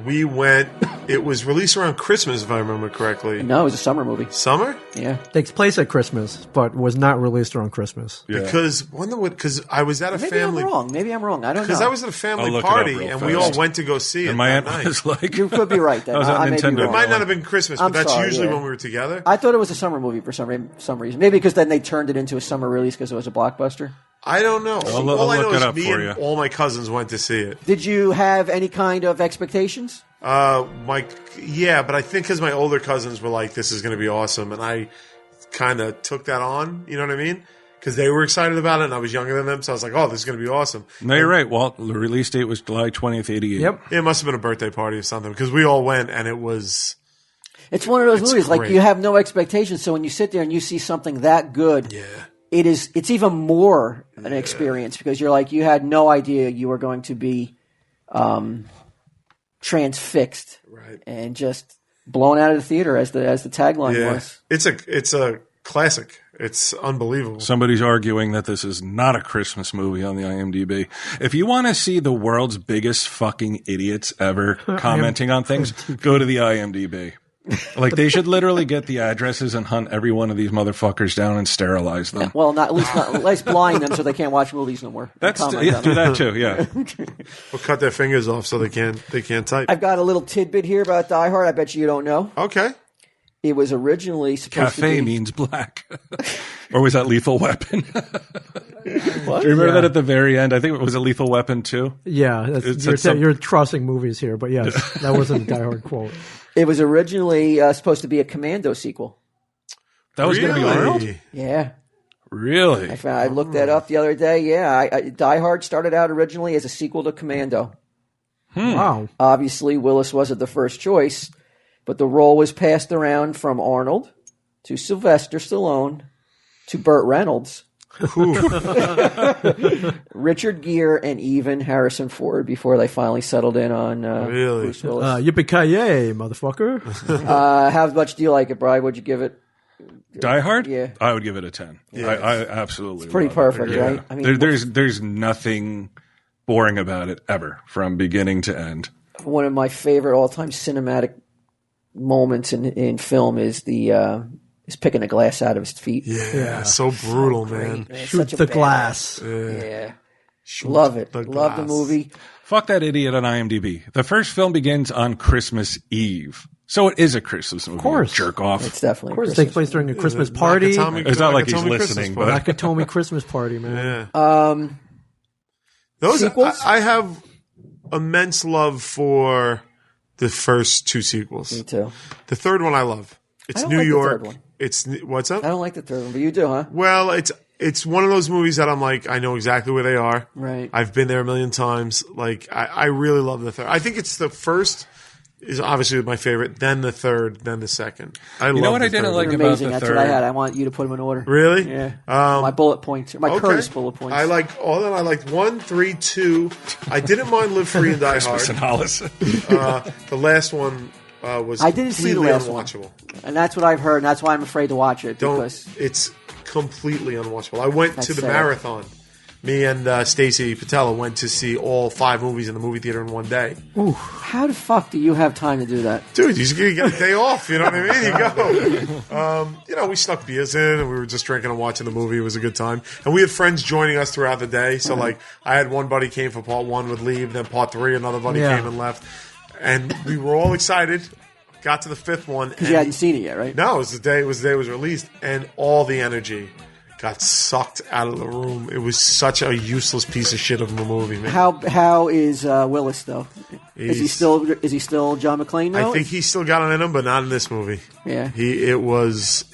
We went. It was released around Christmas, if I remember correctly. No, it was a summer movie. Summer? Yeah. Takes place at Christmas, but was not released around Christmas. Yeah. Because I was at a Maybe family. I'm wrong. I don't know. Because I was at a family I'll look it up party real and fast. we all went to go see it. And my that aunt night. was like, You could be right. Then. I was on I may be Nintendo. It wrong. might not have been Christmas, but I'm that's sorry, usually yeah. when we were together. I thought it was a summer movie for some reason. Maybe because then they turned it into a summer release because it was a blockbuster. I don't know. I'll All I look know it is up me for and you. all my cousins went to see it. Did you have any kind of expectations? But I think because my older cousins were like, "This is going to be awesome," and I kind of took that on. You know what I mean? Because they were excited about it, and I was younger than them, so I was like, "Oh, this is going to be awesome." No, you're right, Walt. The release date was July 20th, 88. Yep. It must have been a birthday party or something because we all went, and it was It's one of those movies like great. you have no expectations, so when you sit there and you see something that good, it's even more an experience because you're like you had no idea you were going to be transfixed and just blown out of the theater as the tagline was. It's a classic. It's unbelievable. Somebody's arguing that this is not a Christmas movie on the IMDb. If you want to see the world's biggest fucking idiots ever commenting on things, go to the IMDb. Like, they should literally get the addresses and hunt every one of these motherfuckers down and sterilize them. Well, at least blind them so they can't watch movies no more. That's Comment yeah, on do it. that too. Yeah, We'll cut their fingers off so they can't type. I've got a little tidbit here about Die Hard. I bet you don't know. Okay. It was originally supposed cafe to be. means black, or was that Lethal Weapon? Do you remember Yeah. that at the very end? I think it was a Lethal Weapon too. Yeah, you're trusting movies here, but yes, that wasn't a Die Hard quote. It was originally supposed to be a Commando sequel. That was going to be Arnold. Yeah. Really? I looked that up the other day. Yeah, Die Hard started out originally as a sequel to Commando. Wow. Obviously, Willis wasn't the first choice, but the role was passed around from Arnold to Sylvester Stallone to Burt Reynolds, Richard Gere, and even Harrison Ford before they finally settled in on Really? Bruce Willis. Yippee-ki-yay, motherfucker. How much do you like it, Brian? Would you give it? Die Hard? Yeah. I would give it a 10. I absolutely Pretty love perfect, it. right? Yeah. I mean, there's nothing boring about it ever from beginning to end. one of my favorite all-time cinematic moments in film is is picking a glass out of his feet. Yeah. So brutal, man. It's Shoot such a the badass. glass. Yeah. Love it. Love the glass. movie. Fuck that idiot on IMDb. The first film begins on Christmas Eve. So it is a Christmas movie. Of course. Jerk off. It's definitely Of course, it Christmas. takes place during a Christmas party. It's not like he's Nakatomi listening, Christmas but Nakatomi Christmas party, man. Yeah. Those Sequels? I have immense love for the first two sequels. Me too. The third one I love. It's I don't New like the York. third one. It's what's up? I don't like the third one, but you do, huh? Well, it's one of those movies that I'm like, I know exactly where they are. Right. I've been there a million times. Like, I really love the third. I think it's the first is obviously my favorite, then the third, then the second. You know what I didn't like They're about amazing. the That's third? what I had. I want you to put them in order. Really? Yeah. My bullet points. My Curtis bullet points. I like all of them. I liked 1, 3, 2. I didn't mind Live Free and Die Christmas in Hard. Hollis. The last one was I didn't see the completely last one. unwatchable. And that's what I've heard, and that's why I'm afraid to watch it. Because It's completely unwatchable. I went That's to the sad. marathon. Me and Stacy Patella went to see all 5 movies in the movie theater in one day. how the fuck do you have time to do that? Dude, you just get a day off. You know what I mean? You go. We snuck beers in and we were just drinking and watching the movie. It was a good time. And we had friends joining us throughout the day. So, like, I had one buddy came for part 1 would leave. Then part 3, another buddy Yeah. came and left. And we were all excited. Got to the 5th one. Because you hadn't seen it yet, right? No, it was the day it was released, and all the energy got sucked out of the room. It was such a useless piece of shit of a movie, man. How is Willis though? Is he He's- still John McClane now? I think he's still got it in him, but not in this movie. Yeah. It was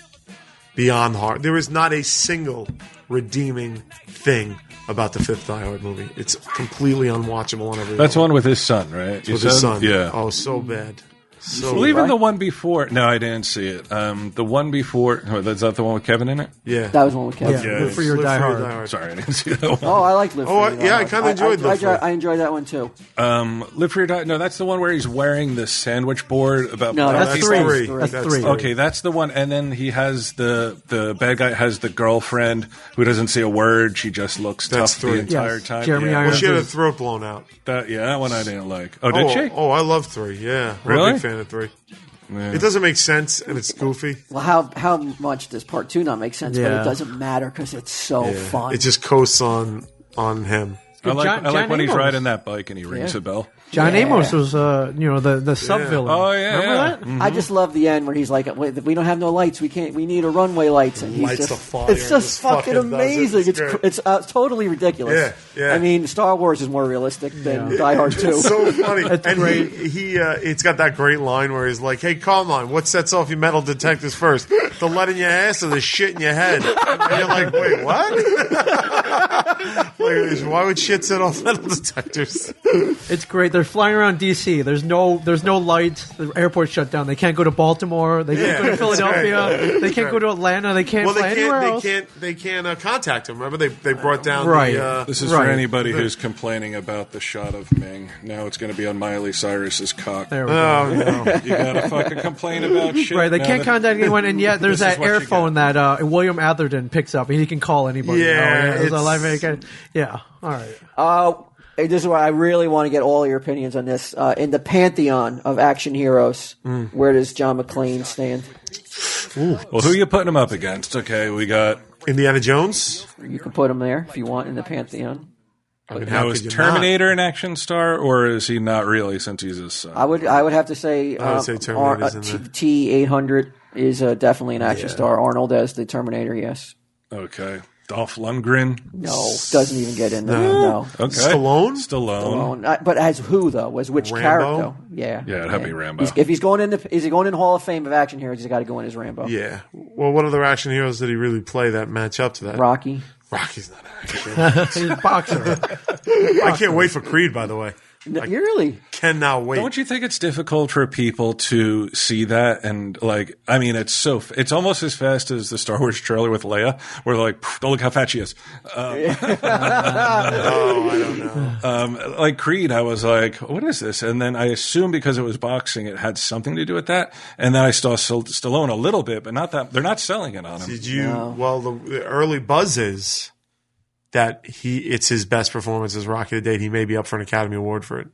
beyond hard. There is not a single redeeming thing about the 5th Die Hard movie. It's completely unwatchable on every That's level. one with his son, right? You with his said? son. Yeah. Oh, so bad. So Well, even Right? the one before. No, I didn't see it. The one before. Is that the one with Kevin in it? yeah. that was one with Kevin. Yeah. Yeah, Live Free or Live Die Free or Hard. Sorry, I didn't see that one. Oh, I like Live Free. Oh, or Die yeah, I Hard. kinda enjoyed Live Free. I enjoyed that one too. Live Free or Die. No, that's the one where he's wearing the sandwich board about. No, That's that's three. three. That's three. Okay, that's the one. And then he has the bad guy has the girlfriend who doesn't say a word. She just looks That's tough three. the entire Yes, time. Jeremy yeah. Well, Irons. she had her throat blown out. That one I didn't like. Oh, did she? Oh, I love 3. Yeah. I'm Really? a big fan of 3. Yeah. It doesn't make sense, and it's goofy. Well, how much does part 2 not make sense? But Yeah. it doesn't matter because it's so fun. It just coasts on him. I like John when he's Amos. riding that bike and he rings a bell. John Yeah. Amos was, the sub villain. Oh, yeah, remember yeah. that? Mm. I just love the end where he's like, "We don't have no lights. We can't. We need a runway lights." And he's Lights just, the fire it's and just just fucking fucking does it. amazing. It's great. It's totally ridiculous. Yeah, yeah. I mean, Star Wars is more realistic than Die Hard 2. So funny. That's and great. It's got that great line where he's like, "Hey, Carmine, what sets off your metal detectors first? The lead in your ass or the shit in your head?" And you're like, "Wait, what?" Like, why would shit set off metal detectors? It's great. They're flying around DC. There's no lights. The airport's shut down. They can't go to Baltimore. They can't go to that's Philadelphia. right. They can't go to Atlanta. They can't Well, fly anywhere else. they can't contact him. Remember, they brought down Right. the. This is Right. for anybody who's complaining about the shot of Ming. Now it's going to be on Miley Cyrus's cock. There we go. Oh no! You got to fucking complain about shit. Right, they now can't that- contact anyone, and yet there's This is that what you airphone that William Atherton picks up, and he can call anybody. Yeah, it's a it's- live yeah. All right. This is where I really want to get all your opinions on this. In the pantheon of action heroes, where does John McClane stand? Well, who are you putting him up against? Okay, we got. Indiana Jones. You can put him there if you want in the pantheon. I mean, Now, how is could you Terminator an action star, or is he not really since he's his son? I would have to say, I would say Terminator's in there. T-800 is definitely an action star. Arnold as the Terminator, yes. Okay. Dolph Lundgren. No, doesn't even get in there. No. Okay. Stallone? Stallone. But as who though? Was which Rambo? character? Yeah. Yeah, it'd have to be Rambo. If he's going in, is he going in the Hall of Fame of action heroes? He's got to go in as Rambo. Yeah. Well, what other action heroes did he really play that match up to that? Rocky. Rocky's not action. He's a boxer. I can't wait for Creed, by the way. No, you really? Cannot wait. Don't you think it's difficult for people to see that? And like, I mean, it's almost as fast as the Star Wars trailer with Leia, where they're like, "Don't look how fat she is." Oh, I don't know. Like Creed, I was like, "What is this?" And then I assumed because it was boxing, it had something to do with that. And then I saw Stallone a little bit, but not that. They're not selling it on him. Did you? Well, the early buzz is that it's his best performance as Rocky to date. He may be up for an Academy Award for it.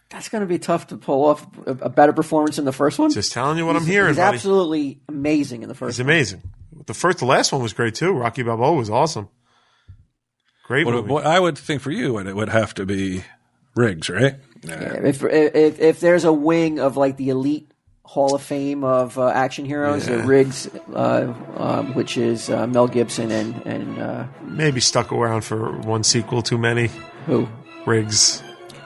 That's going to be tough to pull off a better performance than the first one. Just telling you what I'm hearing, He's buddy. absolutely amazing in the first It's one. amazing. The last one was great too. Rocky Balboa was awesome. Great movie. What I would think for you, it would have to be Riggs, right? Yeah, if there's a wing of like the elite Hall of Fame of action heroes, Riggs, which is Mel Gibson and Maybe stuck around for one sequel too many. who? Riggs.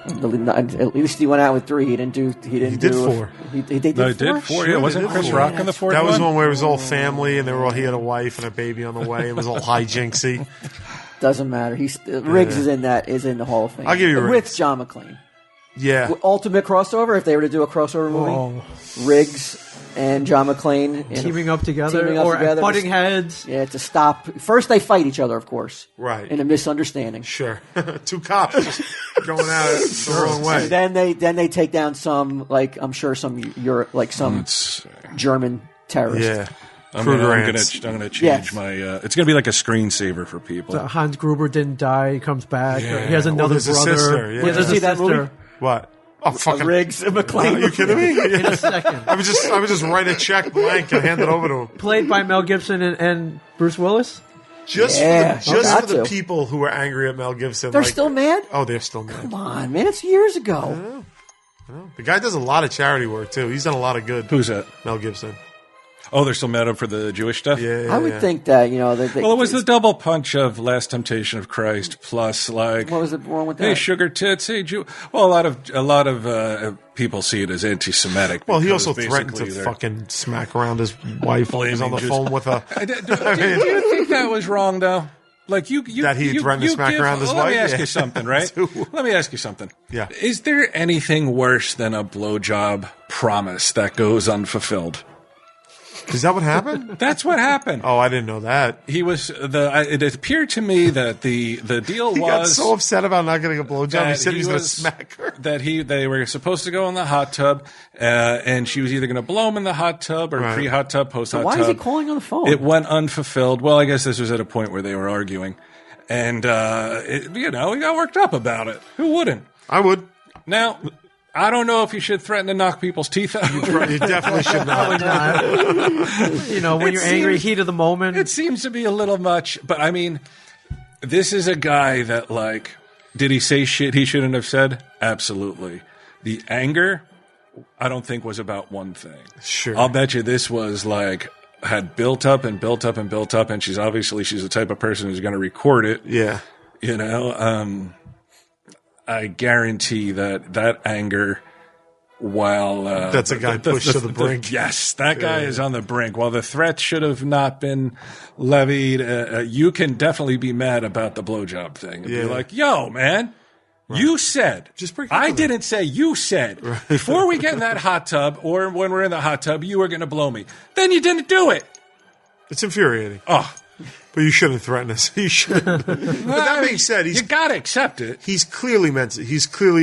At least he went out with 3. He did 4. He did No, 4? it did 4. Yeah, Sure, wasn't they did Chris 4. Rock in the fourth That was one? one where it was all family and he had a wife and a baby on the way. It was all hijinksy. Doesn't matter. Riggs is in the Hall of Fame. I'll give you with Riggs. John McClane. Yeah. Ultimate crossover. If they were to do a crossover movie, Riggs and John McClane Teaming up together Teaming up or together. butting heads. Yeah, to stop. First, they fight each other, of course, Right. in a misunderstanding. Sure. Two cops just going at it the wrong way. Then they take down some some German terrorist. Yeah. I'm Kruger gonna ants. change Yes. my. It's gonna be like a screensaver for people. Hans Gruber didn't die. He comes back. Yeah. He has another there's a brother. sister, yeah. there's Did you see a that sister. movie? What? Oh, fucking. Riggs and McClane. Are you kidding me? In a second. I would just write a check blank and hand it over to him. Played by Mel Gibson and Bruce Willis. Just Yeah, for got the to. people who are angry at Mel Gibson. They're like- still mad. Oh, they're still mad. Come on, man! It's years ago. The guy does a lot of charity work too. He's done a lot of good. Who's that? Mel Gibson. Oh, they're still mad up for the Jewish stuff. Yeah, I would think that Well, it was the double punch of Last Temptation of Christ plus like. What was wrong with that? Hey, sugar tits. Hey, Jew. Well, a lot of people see it as anti-Semitic. Well, he because also threatened to basically they're- fucking smack around his wife when he was on the Blaming phone with a. Do you think that was wrong, though? Like you That he threatened to smack around his Let me wife? ask Yeah. you something, right? Let me ask you something. Yeah. Is there anything worse than a blowjob promise that goes unfulfilled? Is that what happened? That's what happened. Oh, I didn't know that. He was it appeared to me that the deal He got was so upset about not getting a blowjob. He that said he was going to was- smack her. that they were supposed to go in the hot tub, and she was either going to blow him in the hot tub or Right. pre-hot tub, post-hot Why tub. is he calling on the phone? It went unfulfilled. Well, I guess this was at a point where they were arguing, and he got worked up about it. Who wouldn't? I would. Now, I don't know if you should threaten to knock people's teeth out. You definitely should not. When you're angry, seems- heat of the moment. It seems to be a little much, but I mean, this is a guy that like Did he say shit he shouldn't have said? Absolutely. The anger, I don't think was about one thing. Sure. I'll bet you this was like had built up and built up and built up, and she's the type of person who's going to record it. Yeah. You know, I guarantee that anger, while That's a guy pushed to the brink. Yes, that guy is on the brink. While the threat should have not been levied, you can definitely be mad about the blowjob thing. And be like, yo, man. You said. Just break it I to them. didn't say. You said. Before we get in that hot tub, or when we're in the hot tub, you were going to blow me. Then you didn't do it. It's infuriating. Oh. But you shouldn't threaten us. You shouldn't. But that being said, you got to accept it. he's clearly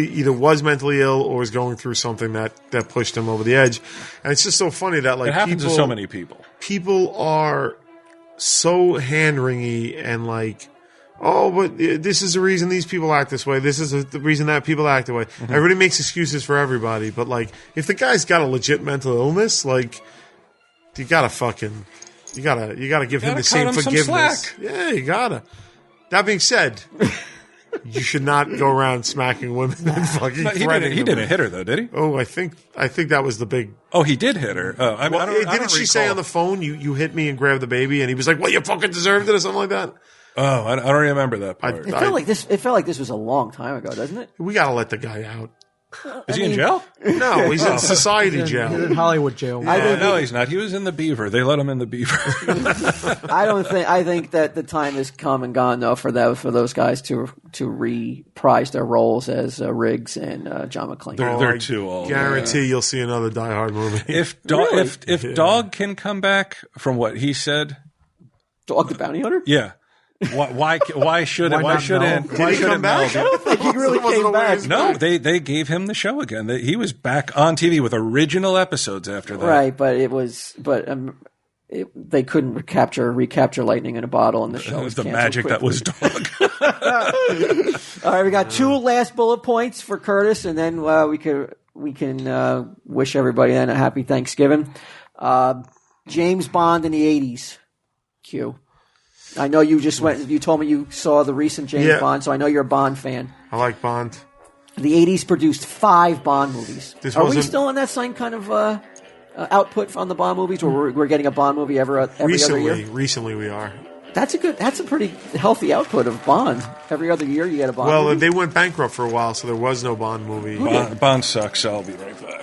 either was mentally ill or was going through something that pushed him over the edge. And it's just so funny that like It happens to so many people. People are so hand-wringy and like, oh, but this is the reason these people act this way. This is the reason that people act that way. Everybody makes excuses for everybody. But like, if the guy's got a legit mental illness, like, you gotta give him the same cut him some forgiveness. slack. Yeah, you gotta. That being said, you should not go around smacking women and fucking threatening He them. didn't hit her though, did he? Oh, I think that was the big. Oh, he did hit her. Oh, I mean, I don't Didn't she say recall. on the phone, "You hit me and grabbed the baby," and he was like, "Well, you fucking deserved it," or something like that. Oh, I don't remember that part. It felt like this. It felt like this was a long time ago, doesn't it? We gotta let the guy out. Is he in jail? No, he's in society He's jail. in Hollywood jail. No, he's not. He was in the Beaver. They let him in the Beaver. I think that the time has come and gone though for those guys to reprise their roles as Riggs and John McClane. They're too old. Guarantee you'll see another Die Hard movie. If Dog can come back from what he said, Dog the Bounty Hunter? yeah. Why shouldn't Why not Mel? Did he come back? I don't think he really came back. No, they gave him the show again. He was back on TV with original episodes after that. Right, but they couldn't recapture lightning in a bottle, and the show It was was the canceled magic that quickly. was Dog. All right, we got two last bullet points for Curtis, and then we can wish everybody then a happy Thanksgiving. James Bond in the 80s. Q. I know you just went. You told me you saw the recent James Bond, so I know you're a Bond fan. I like Bond. The 80s produced 5 Bond movies. This Are we wasn't- still in that same kind of output on the Bond movies, where we're getting a Bond movie every other year? Recently we are. That's a pretty healthy output of Bond. Every other year you get a Bond Well, movie. they went bankrupt for a while, so there was no Bond movie. Bond sucks. So I'll be right back.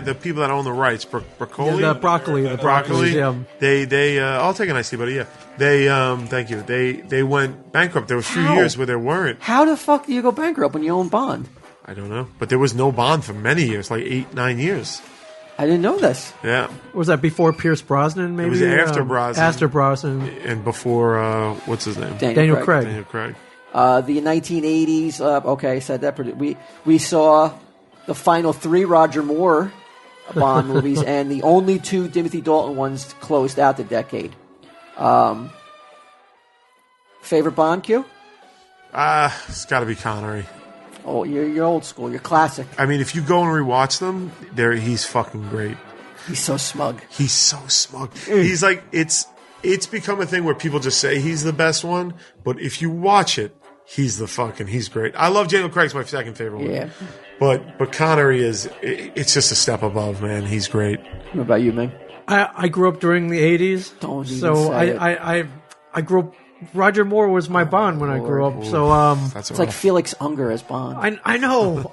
The people that own the rights, Broccoli, The broccoli. Yeah. They I'll take a nice tea, buddy. Yeah, they thank you. They went bankrupt. There were a few How? years where there weren't. How the fuck do you go bankrupt when you own Bond? I don't know, but there was no Bond for many years, like 8-9 years. I didn't know this. Yeah, Was that before Pierce Brosnan? Maybe was after Brosnan. After Brosnan. and before what's his name? Daniel Craig. Daniel Craig. The 1980s. Okay, I said that. We saw the final 3 Roger Moore Bond movies, and the only 2 Timothy Dalton ones closed out the decade. Favorite Bond, Q? It's got to be Connery. Oh, you're old school. You're classic. I mean, if you go and rewatch them, he's fucking great. He's so smug. He's so smug. He's like it's become a thing where people just say he's the best one, but if you watch it, he's great. I love Daniel Craig's my second favorite one. Yeah. But Connery it's just a step above, man. He's great. What about you, man? I grew up during the 80s. Don't even so say it. I grew up. Roger Moore was my Bond when I grew up. So That's It's like Felix Unger as Bond. I know.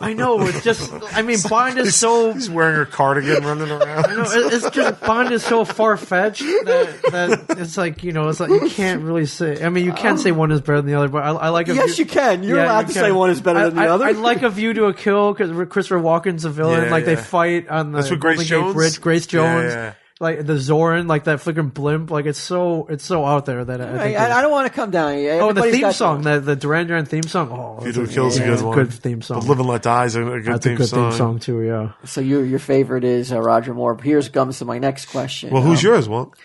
It's just. I mean, Bond is so. he's wearing a cardigan running around. No, it's just Bond is so far fetched that it's like it's like you can't really say. I mean, you can say one is better than the other, but I like. Yes, you can. You're allowed to can. say one is better than the other. I like A View to a Kill because Christopher Walken's a villain. Yeah, like they yeah. fight on the That's with Grace Golden Gate Jones? Bridge. Grace Jones. Yeah. Like the Zoran, like that freaking blimp, like it's so out there that I think. I don't want to come down here. the Everybody's theme got- song, the Duran Duran theme song. Oh, View to a Kill's a good it's one. Good theme song. But Live and Let Die is a good That's theme a good song. theme song too. Yeah. So your favorite is Roger Moore. Here's comes to my next question. Well, who's yours, Walt?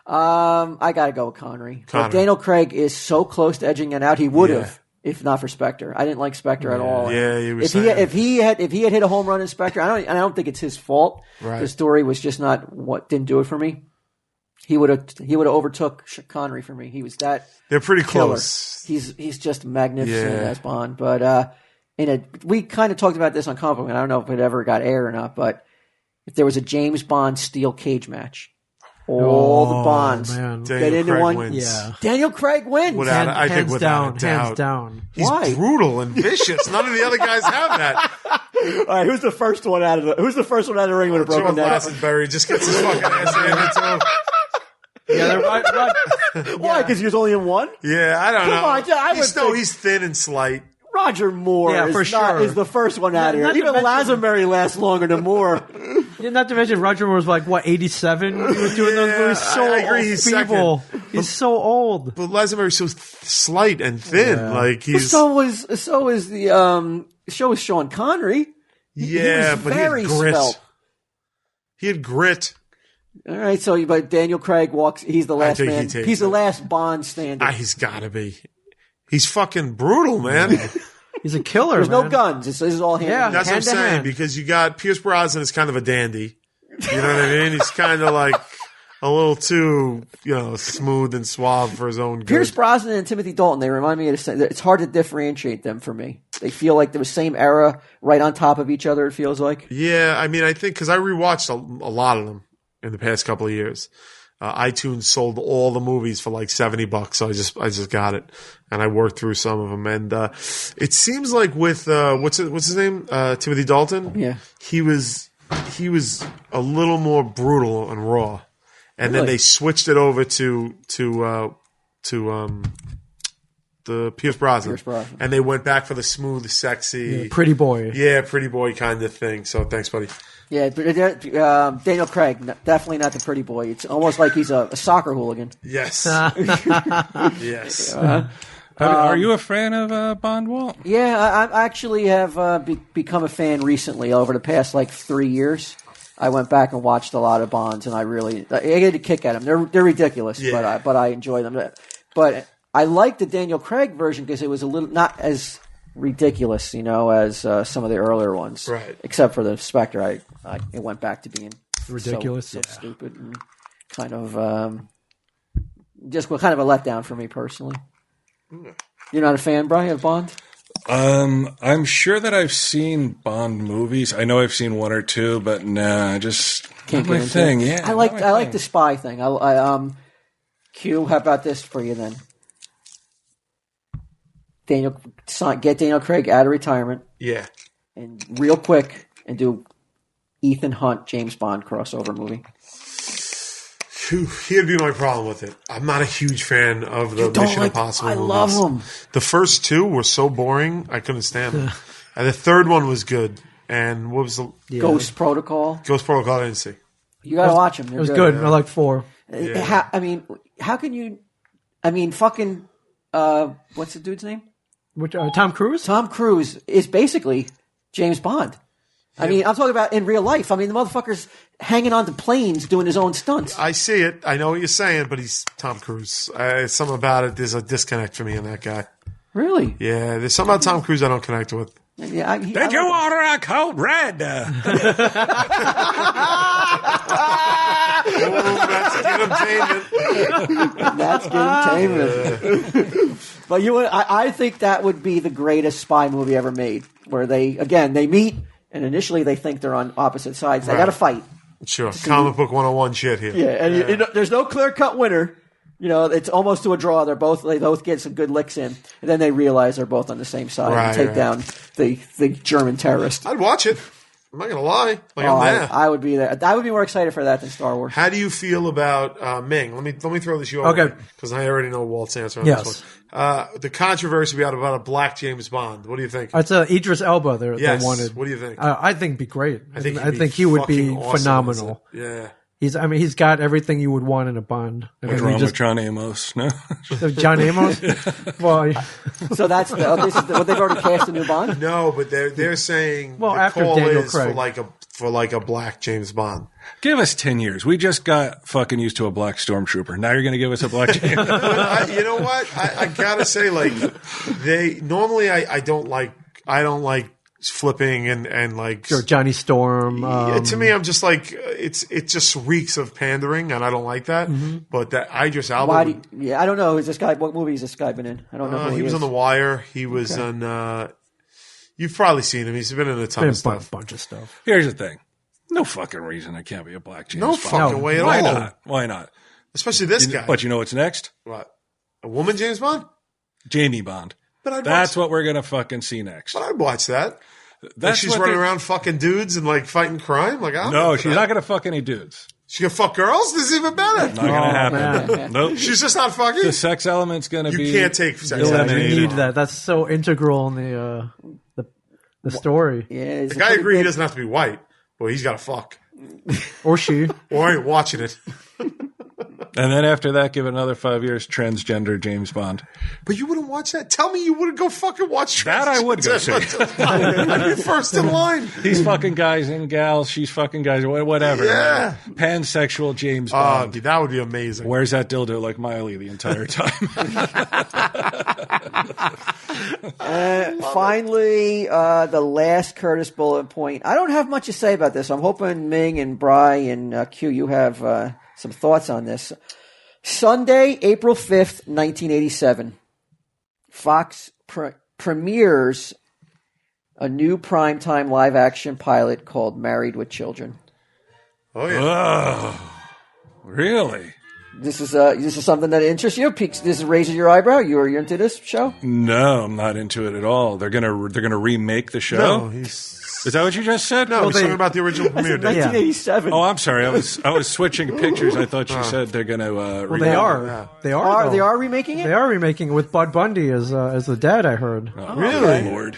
I got to go with Connery. But Connery. Daniel Craig is so close to edging it out. He would have Yeah. if not for Spectre. I didn't like Spectre at all. Yeah, you were if saying. he had hit a home run in Spectre, I don't think it's his fault. Right. The story was just didn't do it for me. he would have overtook Connery for me. He was that They're pretty killer. close. He's just magnificent Yeah. as Bond. But we kind of talked about this on Comic Book, and I don't know if it ever got aired or not. But if there was a James Bond steel cage match, all the Bonds man. get Daniel into Craig one. wins. Yeah. Daniel Craig wins. Without- I think hands without down, a doubt. hands down. He's Why? brutal and vicious. None of the other guys have that. All right, who's the first one out of the ring with a broken George neck? Lazenberry just gets his fucking ass handed to him. Yeah, they're right. Why? Because he was only in one. Yeah, I don't know. on, I would think- he's thin and slight. Roger Moore Yeah, is, for sure. is the first one out of Not here. to Even mention- Lazenberry lasts longer than Moore. Yeah, not to mention Roger Moore was like what 87 when he was doing those Yeah, movies. So I agree, he's feeble. He's so old. But Lazenberry's so slight and thin. Like he's So is the so is Sean Connery. He yeah, was but very he had grit. svelte. He had grit. All right, so but Daniel Craig walks. He's the last think he man. takes He's the it. last Bond standing. He's got to be. He's fucking brutal, man. He's a killer. There's man. no guns. This is all hand. Yeah. in hand. That's what I'm Hand to saying hand. because you got Pierce Brosnan is kind of a dandy. You know what I mean? He's kind of like a little too, smooth and suave for his own good. Pierce Brosnan and Timothy Dalton. They remind me of the same. It's hard to differentiate them for me. They feel like they're the same era, right on top of each other. It feels like. Yeah, I mean, I think because I rewatched a lot of them in the past couple of years. iTunes sold all the movies for like $70, so I just got it, and I worked through some of them. And it seems like with what's his name, Timothy Dalton. Yeah. he was a little more brutal and raw, and then Really? they switched it over to the Pierce Brosnan, and they went back for the smooth, sexy, Pretty boy. pretty boy kind of thing. So thanks, buddy. Yeah, but Daniel Craig, definitely not the pretty boy. It's almost like he's a soccer hooligan. Yes, yes. Are you a fan of Bond, Walt? Yeah, I actually have become a fan recently. Over the past 3 years, I went back and watched a lot of Bonds, and I get a kick at them. They're ridiculous, Yeah. but I enjoy them. But I like the Daniel Craig version because it was a little not as ridiculous, as some of the earlier ones. Right. Except for the Spectre, it went back to being Ridiculous, so yeah. stupid, and kind of just kind of a letdown for me personally. You're not a fan, Brian, of Bond? I'm sure that I've seen Bond movies. I know I've seen one or two, but nah, just Can't not my get into thing. it. Yeah, I like not my thing. the spy thing. Q, how about this for you then? Get Daniel Craig out of retirement Yeah. and real quick and do Ethan Hunt James Bond crossover movie. Here'd be my problem with it. I'm not a huge fan of the Mission Impossible I movies. love them. The first two were so boring, I couldn't stand them. And the third one was good. And what was the Ghost Protocol. Ghost Protocol? I didn't see. You got to watch them. It was good. I like 4. How can you? I mean, fucking. What's the dude's name? Which Tom Cruise? Tom Cruise is basically James Bond. I mean, I'm talking about in real life. I mean, the motherfucker's hanging onto planes doing his own stunts. I see it. I know what you're saying, but he's Tom Cruise. Something about it. There's a disconnect for me in that guy. Really? Yeah, there's something about Tom Cruise I don't connect with. Yeah. Did you order a code red? That's entertainment. That's good entertainment. But I think that would be the greatest spy movie ever made, where they meet and initially they think they're on opposite sides. They got to fight. Sure. Comic book 101 shit here. Yeah, and there's no clear cut winner. It's almost to a draw. They both get some good licks in, and then they realize they're both on the same side and take down the German terrorist. I'd watch it. I'm not gonna lie. I'm there. I would be there. I would be more excited for that than Star Wars. How do you feel about Ming? Let me throw this your Okay. way because I already know Walt's answer on Yes. this one. The controversy about a black James Bond. What do you think? It's Idris Elba they Yes. wanted. What do you think? I think it'd be great. I he'd think he would be fucking awesome phenomenal. as it. Yeah. He's got everything you would want in a Bond. What's wrong with John Amos? No. John Amos? Well, So this is what they've already cast a new Bond. No, but they're saying Well, the after call Daniel is Craig. for like a black James Bond. Give us 10 years. We just got fucking used to a black stormtrooper. Now you're going to give us a black James. You know what? I gotta say, like, they normally I don't like flipping and like. Sure, Johnny Storm. To me, I'm just like it just reeks of pandering, and I don't like that. But that Idris Elba, Why I don't know. Is this guy? What movie is this guy been in? I don't know. Who he was is. on The Wire. He was on. You've probably seen him. He's been in a ton been of a stuff. bunch of stuff. Here's the thing. No fucking reason I can't be a black James No Bond. fucking way at Why all. not? Why not? Especially this guy. But you know what's next? What? A woman, James Bond? Jamie Bond. But That's what we're gonna fucking see next. But I'd watch that. Like That's she's what running they're- around fucking dudes and like fighting crime. Like, No, she's not gonna fuck any dudes. She gonna fuck girls? This is even better. Not gonna happen. Nope. She's just not fucking. The sex element's gonna be. You can't take sex Yeah, eliminated. you need that. That's so integral in the story. Yeah, it's Like, a I pretty agree he big- doesn't have to be white, but he's got to fuck. Or she. Or I ain't watching it. And then after that, give it another 5 years, transgender James Bond. But you wouldn't watch that? Tell me you wouldn't go fucking watch That I would go see. I'd be first in line. He's fucking guys and gals. She's fucking guys. Whatever. Yeah. Pansexual James Oh, Bond. dude, that would be amazing. Wears that dildo like Miley the entire time. Finally, the last Curtis bullet point. I don't have much to say about this. I'm hoping Ming and Bry and Q, you have some thoughts on this. Sunday, April 5th, 1987. Fox premieres a new primetime live-action pilot called Married with Children. Oh, yeah. Oh, really? This is something that interests you. This raises your eyebrow. You're into this show? No, I'm not into it at all. They're gonna remake the show. No, he's... Is that what you just said? No, he's talking about the original premiere date. 1987. Oh, I'm sorry. I was switching pictures. I thought you said they're gonna. Well, they are. They are. They though. are remaking it? They are remaking it with Bud Bundy as the dad. I heard. Really? Lord.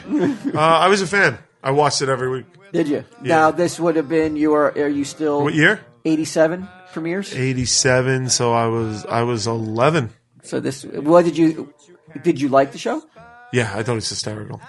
I was a fan. I watched it every week. Did you? Now, this would have been are you still... What year? 87 premieres? 87, so I was 11. So did you like the show? Yeah, I thought it was hysterical.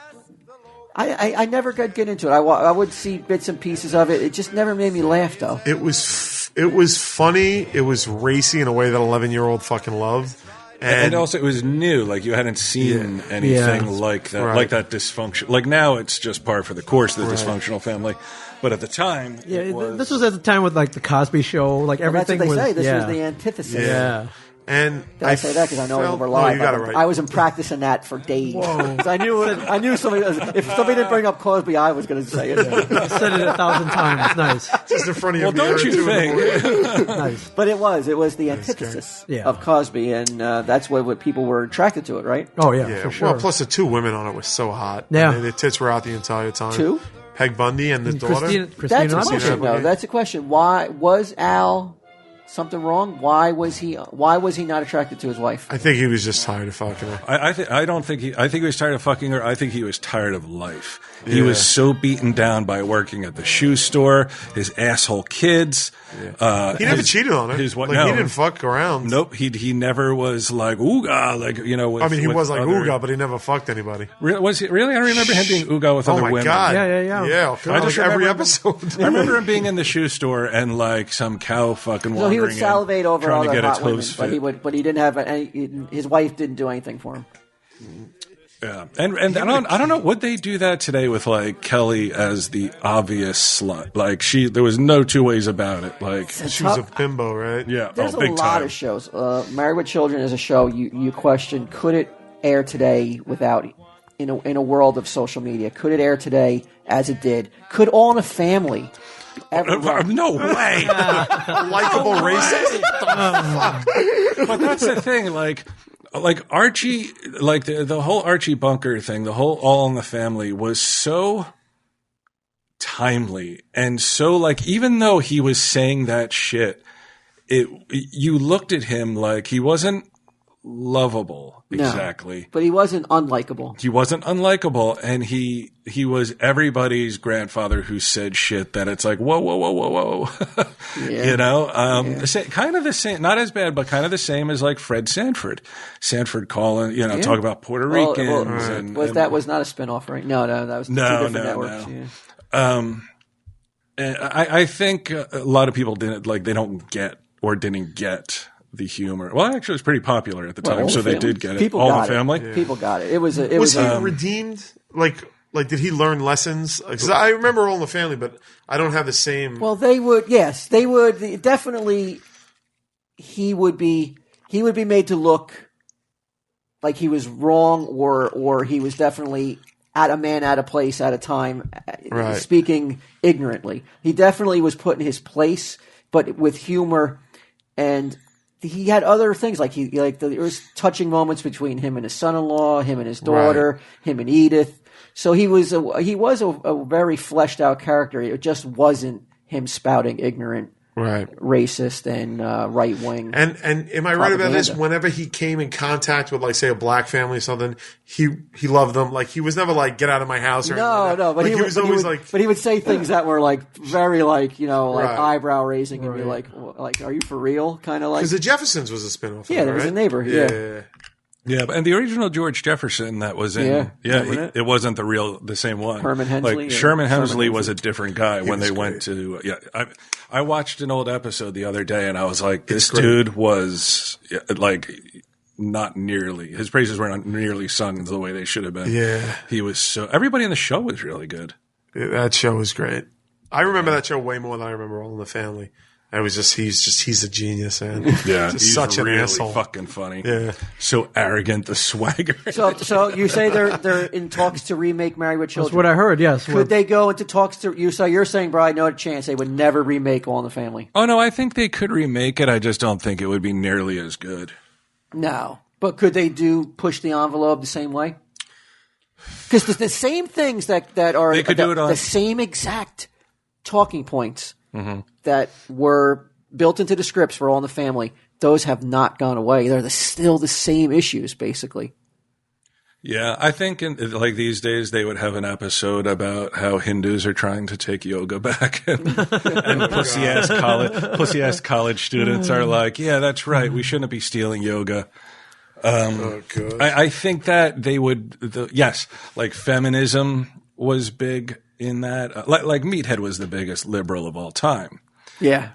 I never could get into it. I would see bits and pieces of it. It just never made me laugh, though. It was funny. It was racy in a way that 11-year-old fucking loved. And also, it was new. Like you hadn't seen anything Yeah. like that, Right. like that dysfunction. Like now, it's just par for the course. The dysfunctional family, but at the time, Yeah, it was, this was at the time with like the Cosby Show. Like Well, that's everything what they was. say. This yeah. was the antithesis. Yeah. And Did I say that because I know felt- we're No, live? you got it right. I was in practicing that for days. 'Cause I knew somebody. If somebody didn't bring up Cosby, I was going to say it. I said it 1,000 times. Nice. just in front of you. well, don't you think? Nice. But it was the antithesis Yeah. of Cosby, and that's what people were attracted to it, right? Oh, yeah, Yeah. for sure. Well, plus the two women on it were so hot. Yeah. Their tits were out the entire time. Two? Peg Bundy and the daughter. Christina That's a Applegate. question, though. That's a question. Why was Al something wrong? Why was he not attracted to his wife? I think he was just tired of fucking her. I think he was tired of fucking her. I think he was tired of life. He Yeah. was so beaten down by working at the shoe store, his asshole kids. He never cheated on her. His what? Like, no. he didn't fuck around. Nope. He never was like ooga, like with, I mean, he with was like other- Ooga, but he never fucked anybody. Was he really? I don't remember him being ooga with Oh other my women. god! Yeah. Yeah, I just every remember- episode. I remember him being in the shoe store and like some cow fucking. So he would wandering in, salivate over trying to other get its hot women, hooves but fit. he didn't have his wife didn't do anything for him. Yeah, and I don't know, would they do that today with like Kelly as the obvious slut? Like there was no two ways about it. Like She was a bimbo, right? yeah, There's big a lot time. of shows. Married with Children is a show you question, could it air today without in a world of social media? Could it air today as it did? Could All in a Family ever run? No way. Likeable racist. But that's the thing, like Archie, like the whole Archie Bunker thing, the whole All in the Family was so timely and so like, even though he was saying that shit, you looked at him like he wasn't lovable No. exactly. But he wasn't unlikable. He wasn't unlikable, and he was everybody's grandfather who said shit that it's like whoa. Yeah. You know, kind of the same, not as bad, but kind of the same as like Fred Sanford calling, talk about Puerto Ricans. That was not a spinoff, right? No, that was two different networks. No. Yeah. And I think a lot of people didn't get the humor. Well, actually, it was pretty popular at the time, All so the they Family. did get it. People All got the Family. People got it. It was Was he redeemed? Like, Like, did he learn lessons? Because I remember All in the Family, but I don't have the same. Well, they would. Yes, they would definitely. He would be made to look like he was wrong, or he was definitely out of place, out of time, Right. speaking ignorantly. He definitely was put in his place, but with humor, and he had other things there was touching moments between him and his son-in-law, him and his daughter, him and Edith. So he was a very fleshed out character. It just wasn't him spouting ignorant, Right. racist, and right wing. And am I right about this? Propaganda. Whenever he came in contact with, like, say, a black family or something, he loved them. Like, he was never like, get out of my house or anything like that. No, but Like, he was always like, but he would say things that were like very like Right. eyebrow raising, and be like, are you for real? Kind of like, because the Jeffersons was a spinoff. yeah, there was a neighbor. Yeah. Yeah, and the original George Jefferson that was in, remember it wasn't the same one. Herman Hemsley, Like Sherman Sherman Hemsley was Hemsley. a different guy when they went to. I watched an old episode the other day, and I was like, this dude was like not nearly. His praises were not nearly sung the way they should have been. Yeah. He was so. Everybody in the show was really good. That show was great. I remember that show way more than I remember All in the Family. I was he's a genius, man. Yeah, Just he's such an really asshole. fucking funny. Yeah. So arrogant, the swagger. So you say they're in talks to remake Married with Children. That's what I heard. Yes. Could they go into talks to you? So you're saying, Brian, no chance they would never remake All in the Family? Oh no, I think they could remake it. I just don't think it would be nearly as good. No, but could they push the envelope the same way? Because the same things that are They could do it on- the same exact talking points that were built into the scripts for All in the Family. Those have not gone away. They're still the same issues, basically. Yeah, I think like these days they would have an episode about how Hindus are trying to take yoga back, and pussy ass college students are like, yeah, that's right, we shouldn't be stealing yoga. God. I think that they would, yes, like feminism was big in that. Like Meathead was the biggest liberal of all time. Yeah.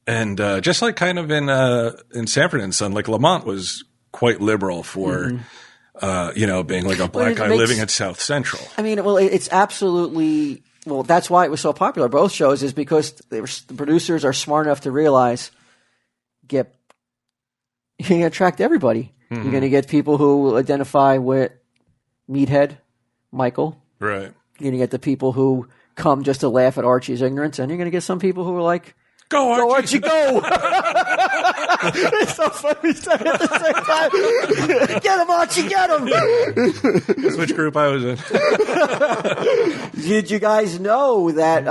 And just like kind of in Sanford and Son, like Lamont was quite liberal for, being like a black it guy makes- living at South Central. I mean, well, it's absolutely well. That's why it was so popular. Both shows is because the producers are smart enough to realize you're going to attract everybody. You're going to get people who identify with Meathead, Michael. Right. You're going to get the people who come just to laugh at Archie's ignorance, and you're going to get some people who are like, Go "Go Archie, Archie! go!" It's so funny to say at the same time. Get him, Archie! Get him! Guess which group I was in. Did you guys know that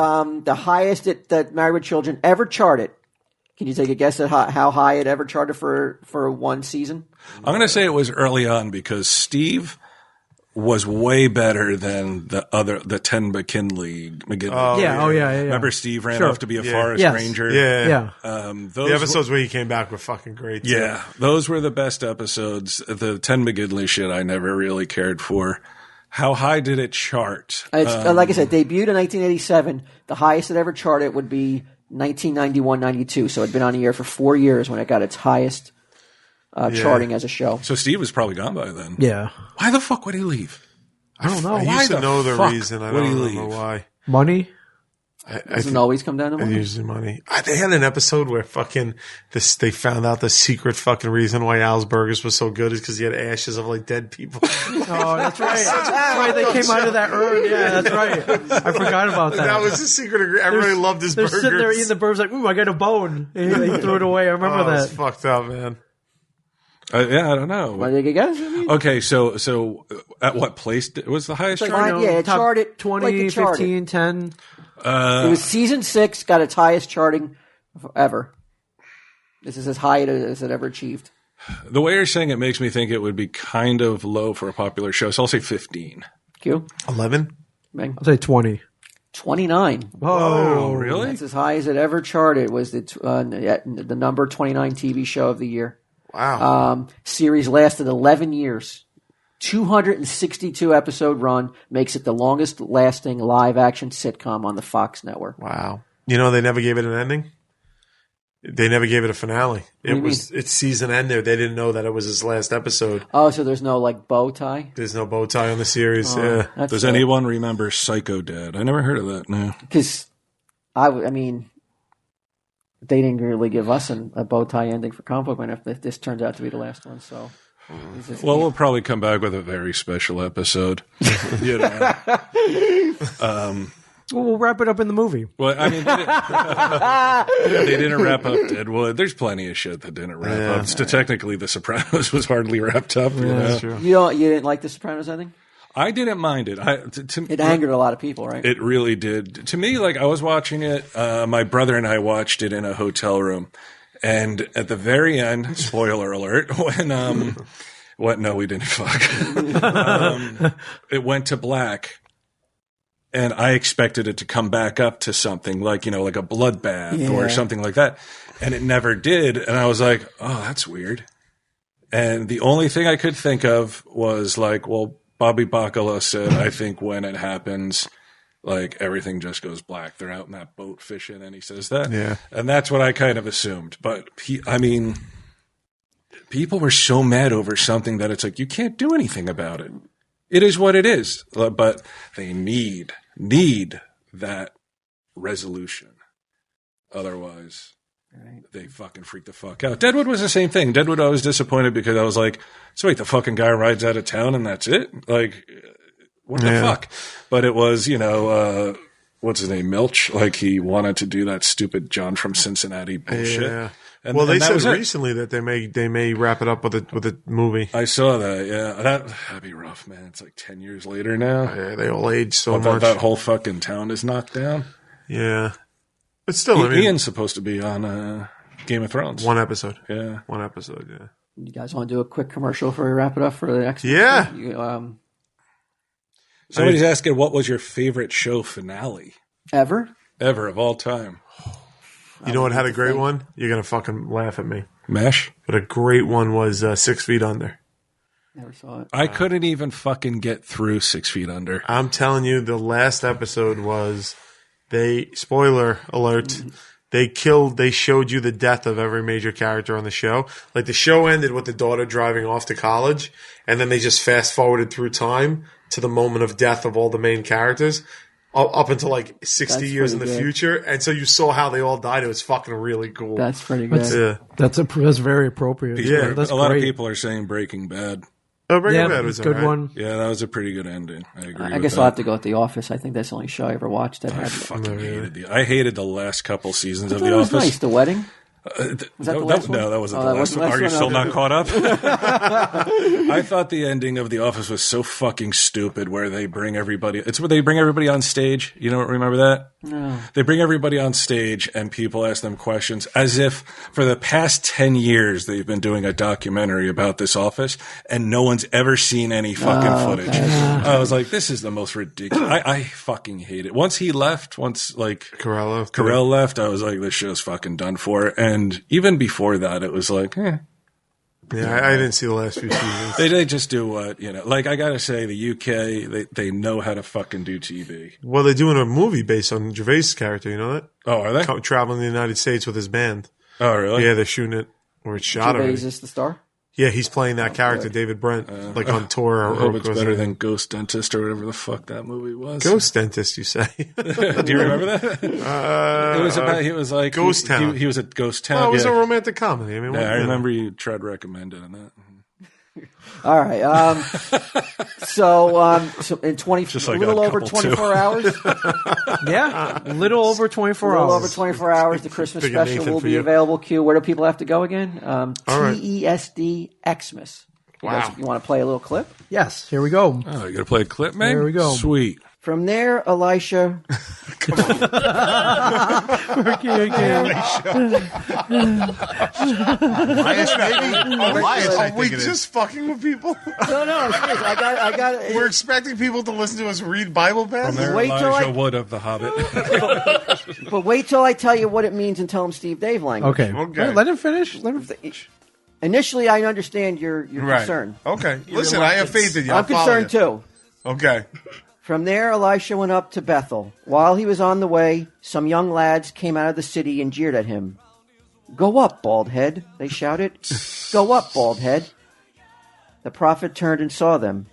the highest that Married with Children ever charted? Can you take a guess at how high it ever charted for one season? I'm going to say it was early on because Steve was way better than the Ten McKinley. Yeah. Oh yeah. Remember Steve ran Sure. off to be a Yeah. forest Yes. ranger? Yeah. Yeah. Those The episodes where he came back were fucking great. Too. Yeah, those were the best episodes. The Ten McGinley shit I never really cared for. How high did it chart? It's, like I said, debuted in 1987. The highest it ever charted would be 1991-92. So it'd been on the air for 4 years when it got its highest charting as a show. So Steve was probably gone by then. Yeah. Why the fuck would he leave? I don't know. I Why used to the know the fuck reason. I would he don't leave? know why. Money. I Doesn't think always come down to it's money. usually money. They had an episode where they found out the secret fucking reason why Al's Burgers was so good is because he had ashes of like dead people. Oh, that's right. That's right. They came out of that urn. Yeah, that's right. I forgot about that. That was the secret. Everybody loved his They're burgers. sitting there eating the burgers like, ooh, I got a bone. And he threw it away. I remember Oh, it's that. fucked up, man. Yeah, I don't know. Why did you guess? I mean, Okay, so at what place was the highest It's like chart? mine- yeah, it top charted 20, like it charted. 15, 10. It was season 6, got its highest charting ever. This is as high as it ever achieved. The way you're saying it makes me think it would be kind of low for a popular show, so I'll say 15. Q, 11. Bang. I'll say 20. 29. Oh, really? That's as high as it ever charted. Was the number 29 TV show of the year. Wow. Series lasted 11 years. 262 episode run makes it the longest lasting live action sitcom on the Fox network. Wow. You know, they never gave it an ending. They never gave it a finale. do you It's season end there. They didn't know that it was his last episode. Oh, so there's no like bow tie? There's no bow tie on the series. Yeah. Does anyone remember Psycho Dad? I never heard of that. No. Because I mean, they didn't really give us a bow tie ending for comic book when if this turns out to be the last one. So, Well, we'll probably come back with a very special episode. You know. Well, we'll wrap it up in the movie. Well, I mean, they didn't wrap up Deadwood. There's plenty of shit that didn't wrap up. So technically, The Sopranos was hardly wrapped up. You know? True. you didn't like The Sopranos ending? I didn't mind it. It angered a lot of people, right? It really did. To me, like I was watching it. My brother and I watched it in a hotel room, and at the very end, spoiler alert, when what? No, we didn't fuck. It went to black. And I expected it to come back up to something like, like a bloodbath or something like that. And it never did. And I was like, oh, that's weird. And the only thing I could think of was like, well, Bobby Bacala said, I think when it happens, like everything just goes black. They're out in that boat fishing. And he says that. Yeah. And that's what I kind of assumed. But people were so mad over something that it's like, you can't do anything about it. It is what it is. But they need that resolution. Otherwise, they fucking freak the fuck out. Deadwood was the same thing. Deadwood, I was disappointed because I was like, so wait, the fucking guy rides out of town and that's it? Like, what the fuck? But it was, what's his name, Milch? Like he wanted to do that stupid John from Cincinnati bullshit. Yeah. And they said recently that they may wrap it up with a movie. I saw that. Yeah, that'd be rough, man. It's like 10 years later now. Yeah, they all age so much. That whole fucking town is knocked down. Yeah, but still, Ian's supposed to be on Game of Thrones. One episode. Yeah, one episode. Yeah. You guys want to do a quick commercial before we wrap it up for the next? Yeah. Somebody's asking, what was your favorite show finale ever of all time? You know what had a great one? You're going to fucking laugh at me. MASH? But a great one was 6 Feet Under. Never saw it. I couldn't even fucking get through 6 Feet Under. I'm telling you, the last episode was, spoiler alert, they showed you the death of every major character on the show. Like the show ended with the daughter driving off to college, and then they just fast forwarded through time to the moment of death of all the main characters. Up until like 60 years in the future. And so you saw how they all died. It was fucking really cool. That's pretty good. That's very appropriate. Yeah. That's a lot of people are saying Breaking Bad. Oh, Breaking Bad was a good one. Yeah, that was a pretty good ending. I agree I guess I'll have to go with The Office. I think that's the only show I ever watched that had. I hated the last couple seasons of The Office. It was nice. The Wedding? Was that the last one? No, that wasn't the last one. Are you still not caught up? I thought the ending of The Office was so fucking stupid where they bring everybody... It's where they bring everybody on stage. You don't remember that? No. They bring everybody on stage and people ask them questions as if for the past 10 years they've been doing a documentary about this office and no one's ever seen any fucking footage. Okay. I was like, this is the most ridiculous... I fucking hate it. Once he left, Carell left, I was like, this show's fucking done for. And even before that, it was like, Yeah, I didn't see the last few seasons. They just do what, like I gotta say, the UK, they know how to fucking do TV. Well, they're doing a movie based on Gervais' character, you know that? Oh, are they? Traveling the United States with his band. Oh, really? Yeah, they're shooting it, or it's shot already. Gervais is the star? Yeah, he's playing that character, David Brent, on tour. I hope it's better than Ghost Dentist or whatever the fuck that movie was. Ghost Dentist, you say? Do you remember that? It was about, he was like... Ghost Town. He was at Ghost Town. Oh, it was a romantic comedy. I mean, I remember you tried to recommend it on that. All right. So in 20, just like a little over 24 hours. Yeah, a little over 24 hours. A little over 24 hours. The Christmas special will be available. Q. Where do people have to go again? TESD Xmas. Wow. You want to play a little clip? Yes. Here we go. Oh, you got to play a clip, man? Here we go. Sweet. From there, Elisha. Come on. Elias, maybe? Elias, I think we it is. just fucking with people? No, seriously, I got. We're expecting people to listen to us read Bible passages? From there, Wait till Elijah Wood of The Hobbit. But wait till I tell you what it means and tell him Steve Dave language. Okay. Let him finish. Initially, I understand your concern. Okay. Listen, I have faith in you. I'm concerned too. Okay. From there, Elisha went up to Bethel. While he was on the way, some young lads came out of the city and jeered at him. "Go up, bald head," they shouted. "Go up, bald head." The prophet turned and saw them,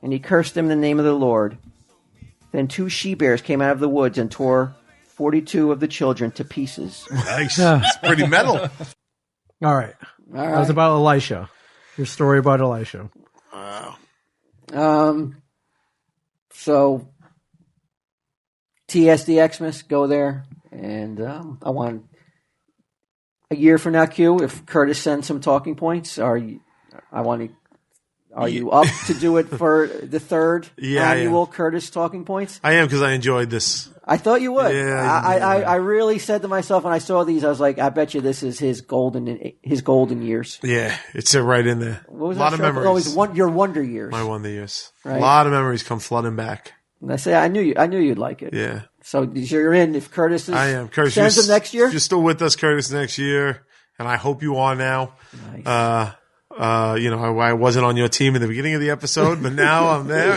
and he cursed them in the name of the Lord. Then 2 she-bears came out of the woods and tore 42 of the children to pieces. Nice. It's pretty metal. All right. All That was right. about Elisha. Your story about Elisha. So TSD Xmas, go there, and I want a year from now, Q. If Curtis sends some talking points, are you up to do it for the third annual Curtis talking points? I am, because I enjoyed this. I thought you would. Yeah, I really said to myself when I saw these, I was like, I bet you this is his golden years. Yeah, it's right in there. What was a lot that of show? memories. Oh, your wonder years. My wonder years. Right. A lot of memories come flooding back. And I say, I knew you'd like it. Yeah. So you're in. If Curtis is, I am. Curtis, sends you're, him next year. You're still with us, Curtis, next year, and I hope you are now. Nice. I wasn't on your team in the beginning of the episode, but now I'm there.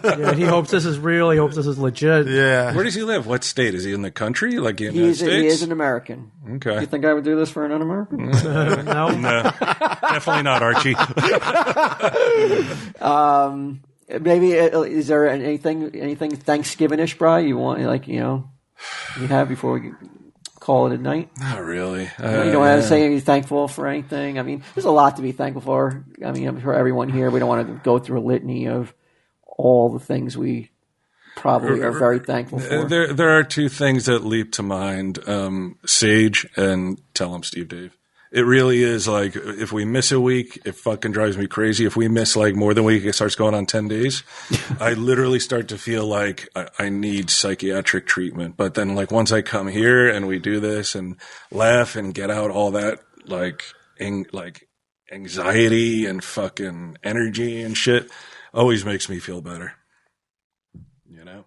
Yeah, he hopes this is real. He hopes this is legit. Yeah. Where does he live? What state? Is he in the country? Like the United He States? is an American. Okay. You think I would do this for an un-American? No. No, definitely not Archie. Maybe is there anything Thanksgiving-ish, Bri? You want you have before we call it a night? Not really. You don't have to say you're thankful for anything. I mean, there's a lot to be thankful for. I mean, I'm sure everyone here, we don't want to go through a litany of all the things we probably are very thankful for. There are 2 things that leap to mind: Sage and Tell 'em Steve Dave. It really is like, if we miss a week, it fucking drives me crazy. If we miss like more than a week, it starts going on 10 days. I literally start to feel like I need psychiatric treatment. But then like once I come here and we do this and laugh and get out all that like anxiety and fucking energy and shit, always makes me feel better. You know?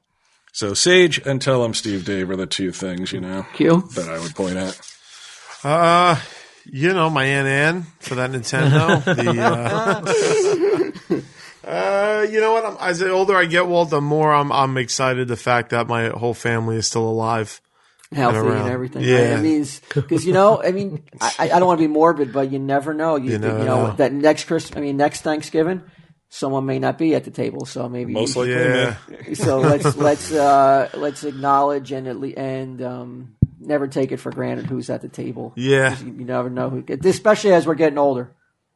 So Sage and Tell 'em Steve Dave are the 2 things, Q? that I would point at. My Aunt Ann for that Nintendo. You know what? As the older I get, Walt, the more I'm excited. The fact that my whole family is still alive, Healthy and around. everything. Yeah. Right? I mean, because I don't want to be morbid, but you never know. You never know. that next Thanksgiving, someone may not be at the table, so maybe Most likely, Yeah. So let's acknowledge and never take it for granted who's at the table. Yeah. 'Cause you never know who, especially as we're getting older.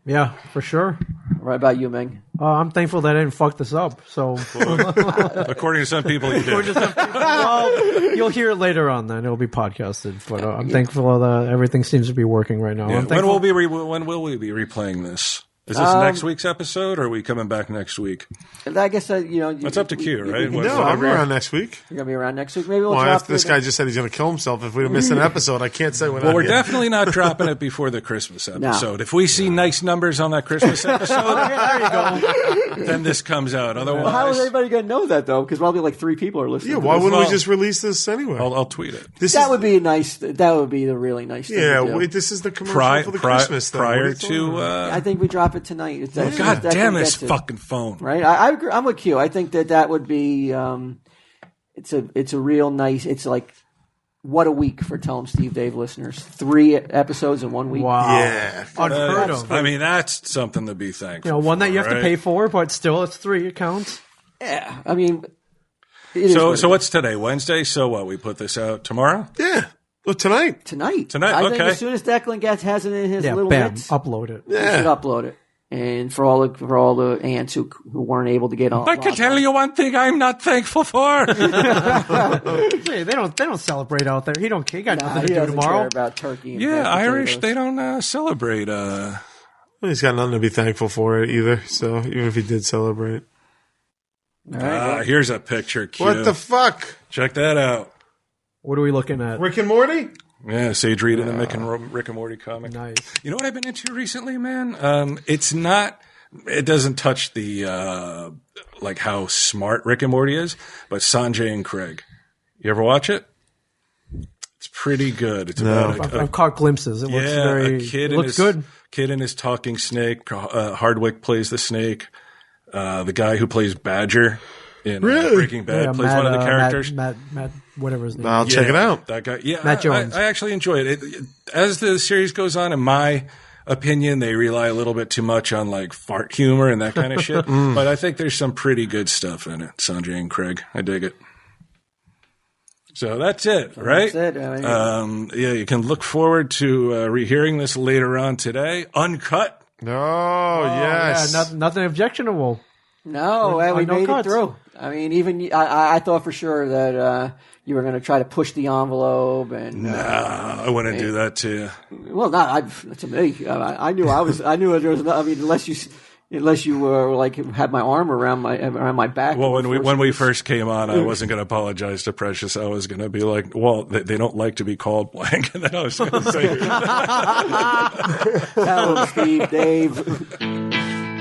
Yeah, for sure. Right about you, Ming? I'm thankful that I didn't fuck this up. So, According to some people, you did. well, you'll hear it later on. Then it'll be podcasted. But I'm thankful that everything seems to be working right now. Yeah. I'm When thankful. will we be replaying this? Is this next week's episode, or are we coming back next week? And I guess That's up to Q, right? No, I'm around next week. You're gonna be around next week. Maybe we'll Well, drop after this it. guy just said he's going to kill himself if we miss an episode, I can't say when. Well, we're definitely not dropping it before the Christmas episode. If we see nice numbers on that Christmas episode, there you go. then this comes out. Otherwise, Well, how is everybody gonna know that though? Because probably like 3 people are listening. Yeah, to why this. wouldn't we Well, just release this anyway? I'll tweet it. This That is, would be nice. That would be the really nice thing. yeah. to do. Wait, this is the commercial for the Christmas thing. What are prior you talking about? I think we drop it tonight. God damn this fucking phone! Right, I agree. I'm with Q. I think that would be. It's a real nice. It's like what a week for Tell 'em Steve Dave listeners. 3 episodes in 1 week. Wow. Yeah. Unheard of. I mean, that's something to be thankful. One that you have for, to pay right? for, but still, it's 3 accounts. Yeah, I mean. it is what it So is. what's today? Wednesday. So what? We put this out tomorrow. Yeah. Well, tonight. Tonight, Tonight, I think okay. as soon as Declan has it in his Yeah, little bam, bits, upload it. we should upload it. And for all the aunts who weren't able to get on, I can tell you one thing I'm not thankful for. Hey, they don't celebrate out there. He don't care. He got nothing he to do doesn't tomorrow. care about turkey. And Yeah, mashed Irish, potatoes. they don't celebrate. He's got nothing to be thankful for either. So even if he did celebrate, All right. Here's a picture. Q. what the fuck? Check that out. What are we looking at? Rick and Morty? Yeah, Sage reading the Rick and Morty comic. Nice. You know what I've been into recently, man? It doesn't touch the, like how smart Rick and Morty is, but Sanjay and Craig. You ever watch it? It's pretty good. It's about I've caught glimpses. It looks very. It looks good. Kid and his talking snake. Hardwick plays the snake. The guy who plays Badger in Really? Breaking Bad. Plays one of the characters. Matt, whatever his name. I'll check it out. That guy. Yeah, Matt Jones. I actually enjoy it. As the series goes on, in my opinion, they rely a little bit too much on like fart humor and that kind of shit. But I think there's some pretty good stuff in it. Sanjay and Craig, I dig it. So that's it, right? That's it. Yeah, you can look forward to rehearing this later on today, uncut. Oh, yes. Yeah, nothing objectionable. No, we no made cuts. it through. I mean, even I thought for sure that you were going to try to push the envelope, and I wouldn't do that to you. well, not to me. I knew I was. I knew there was. I mean, unless you were like had my arm around my back. Well, when we first came on, I wasn't going to apologize to Precious. I was going to be like, well, they don't like to be called blank, and then I was going to say, Hello, Steve, Dave.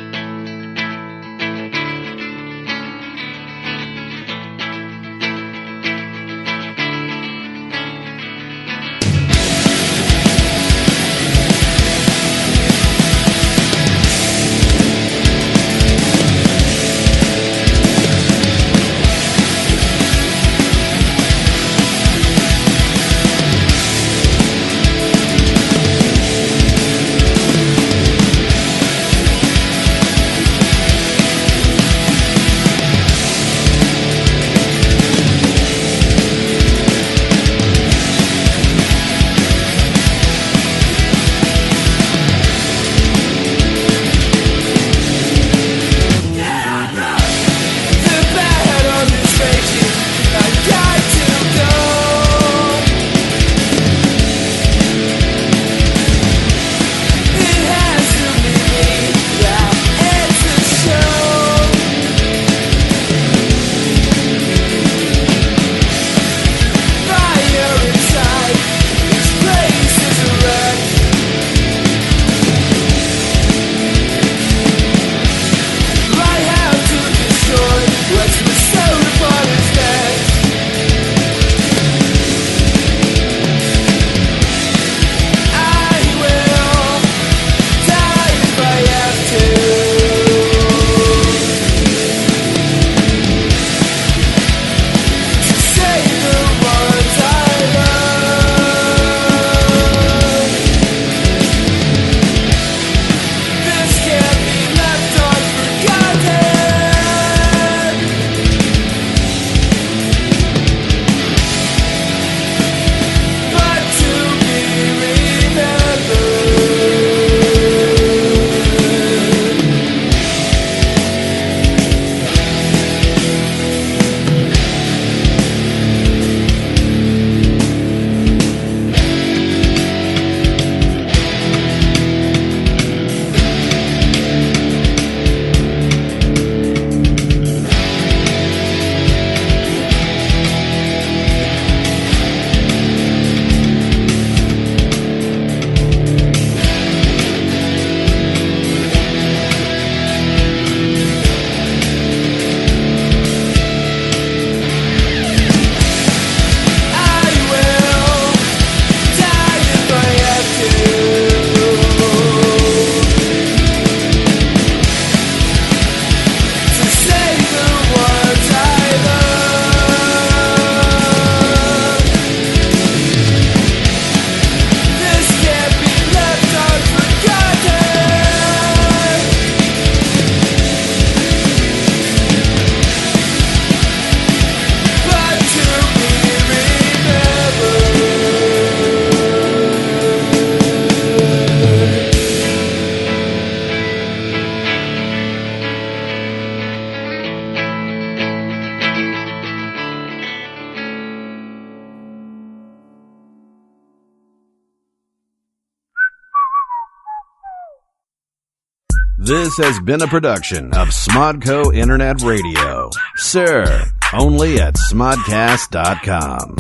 This has been a production of Smodco Internet Radio. Sir, only at smodcast.com.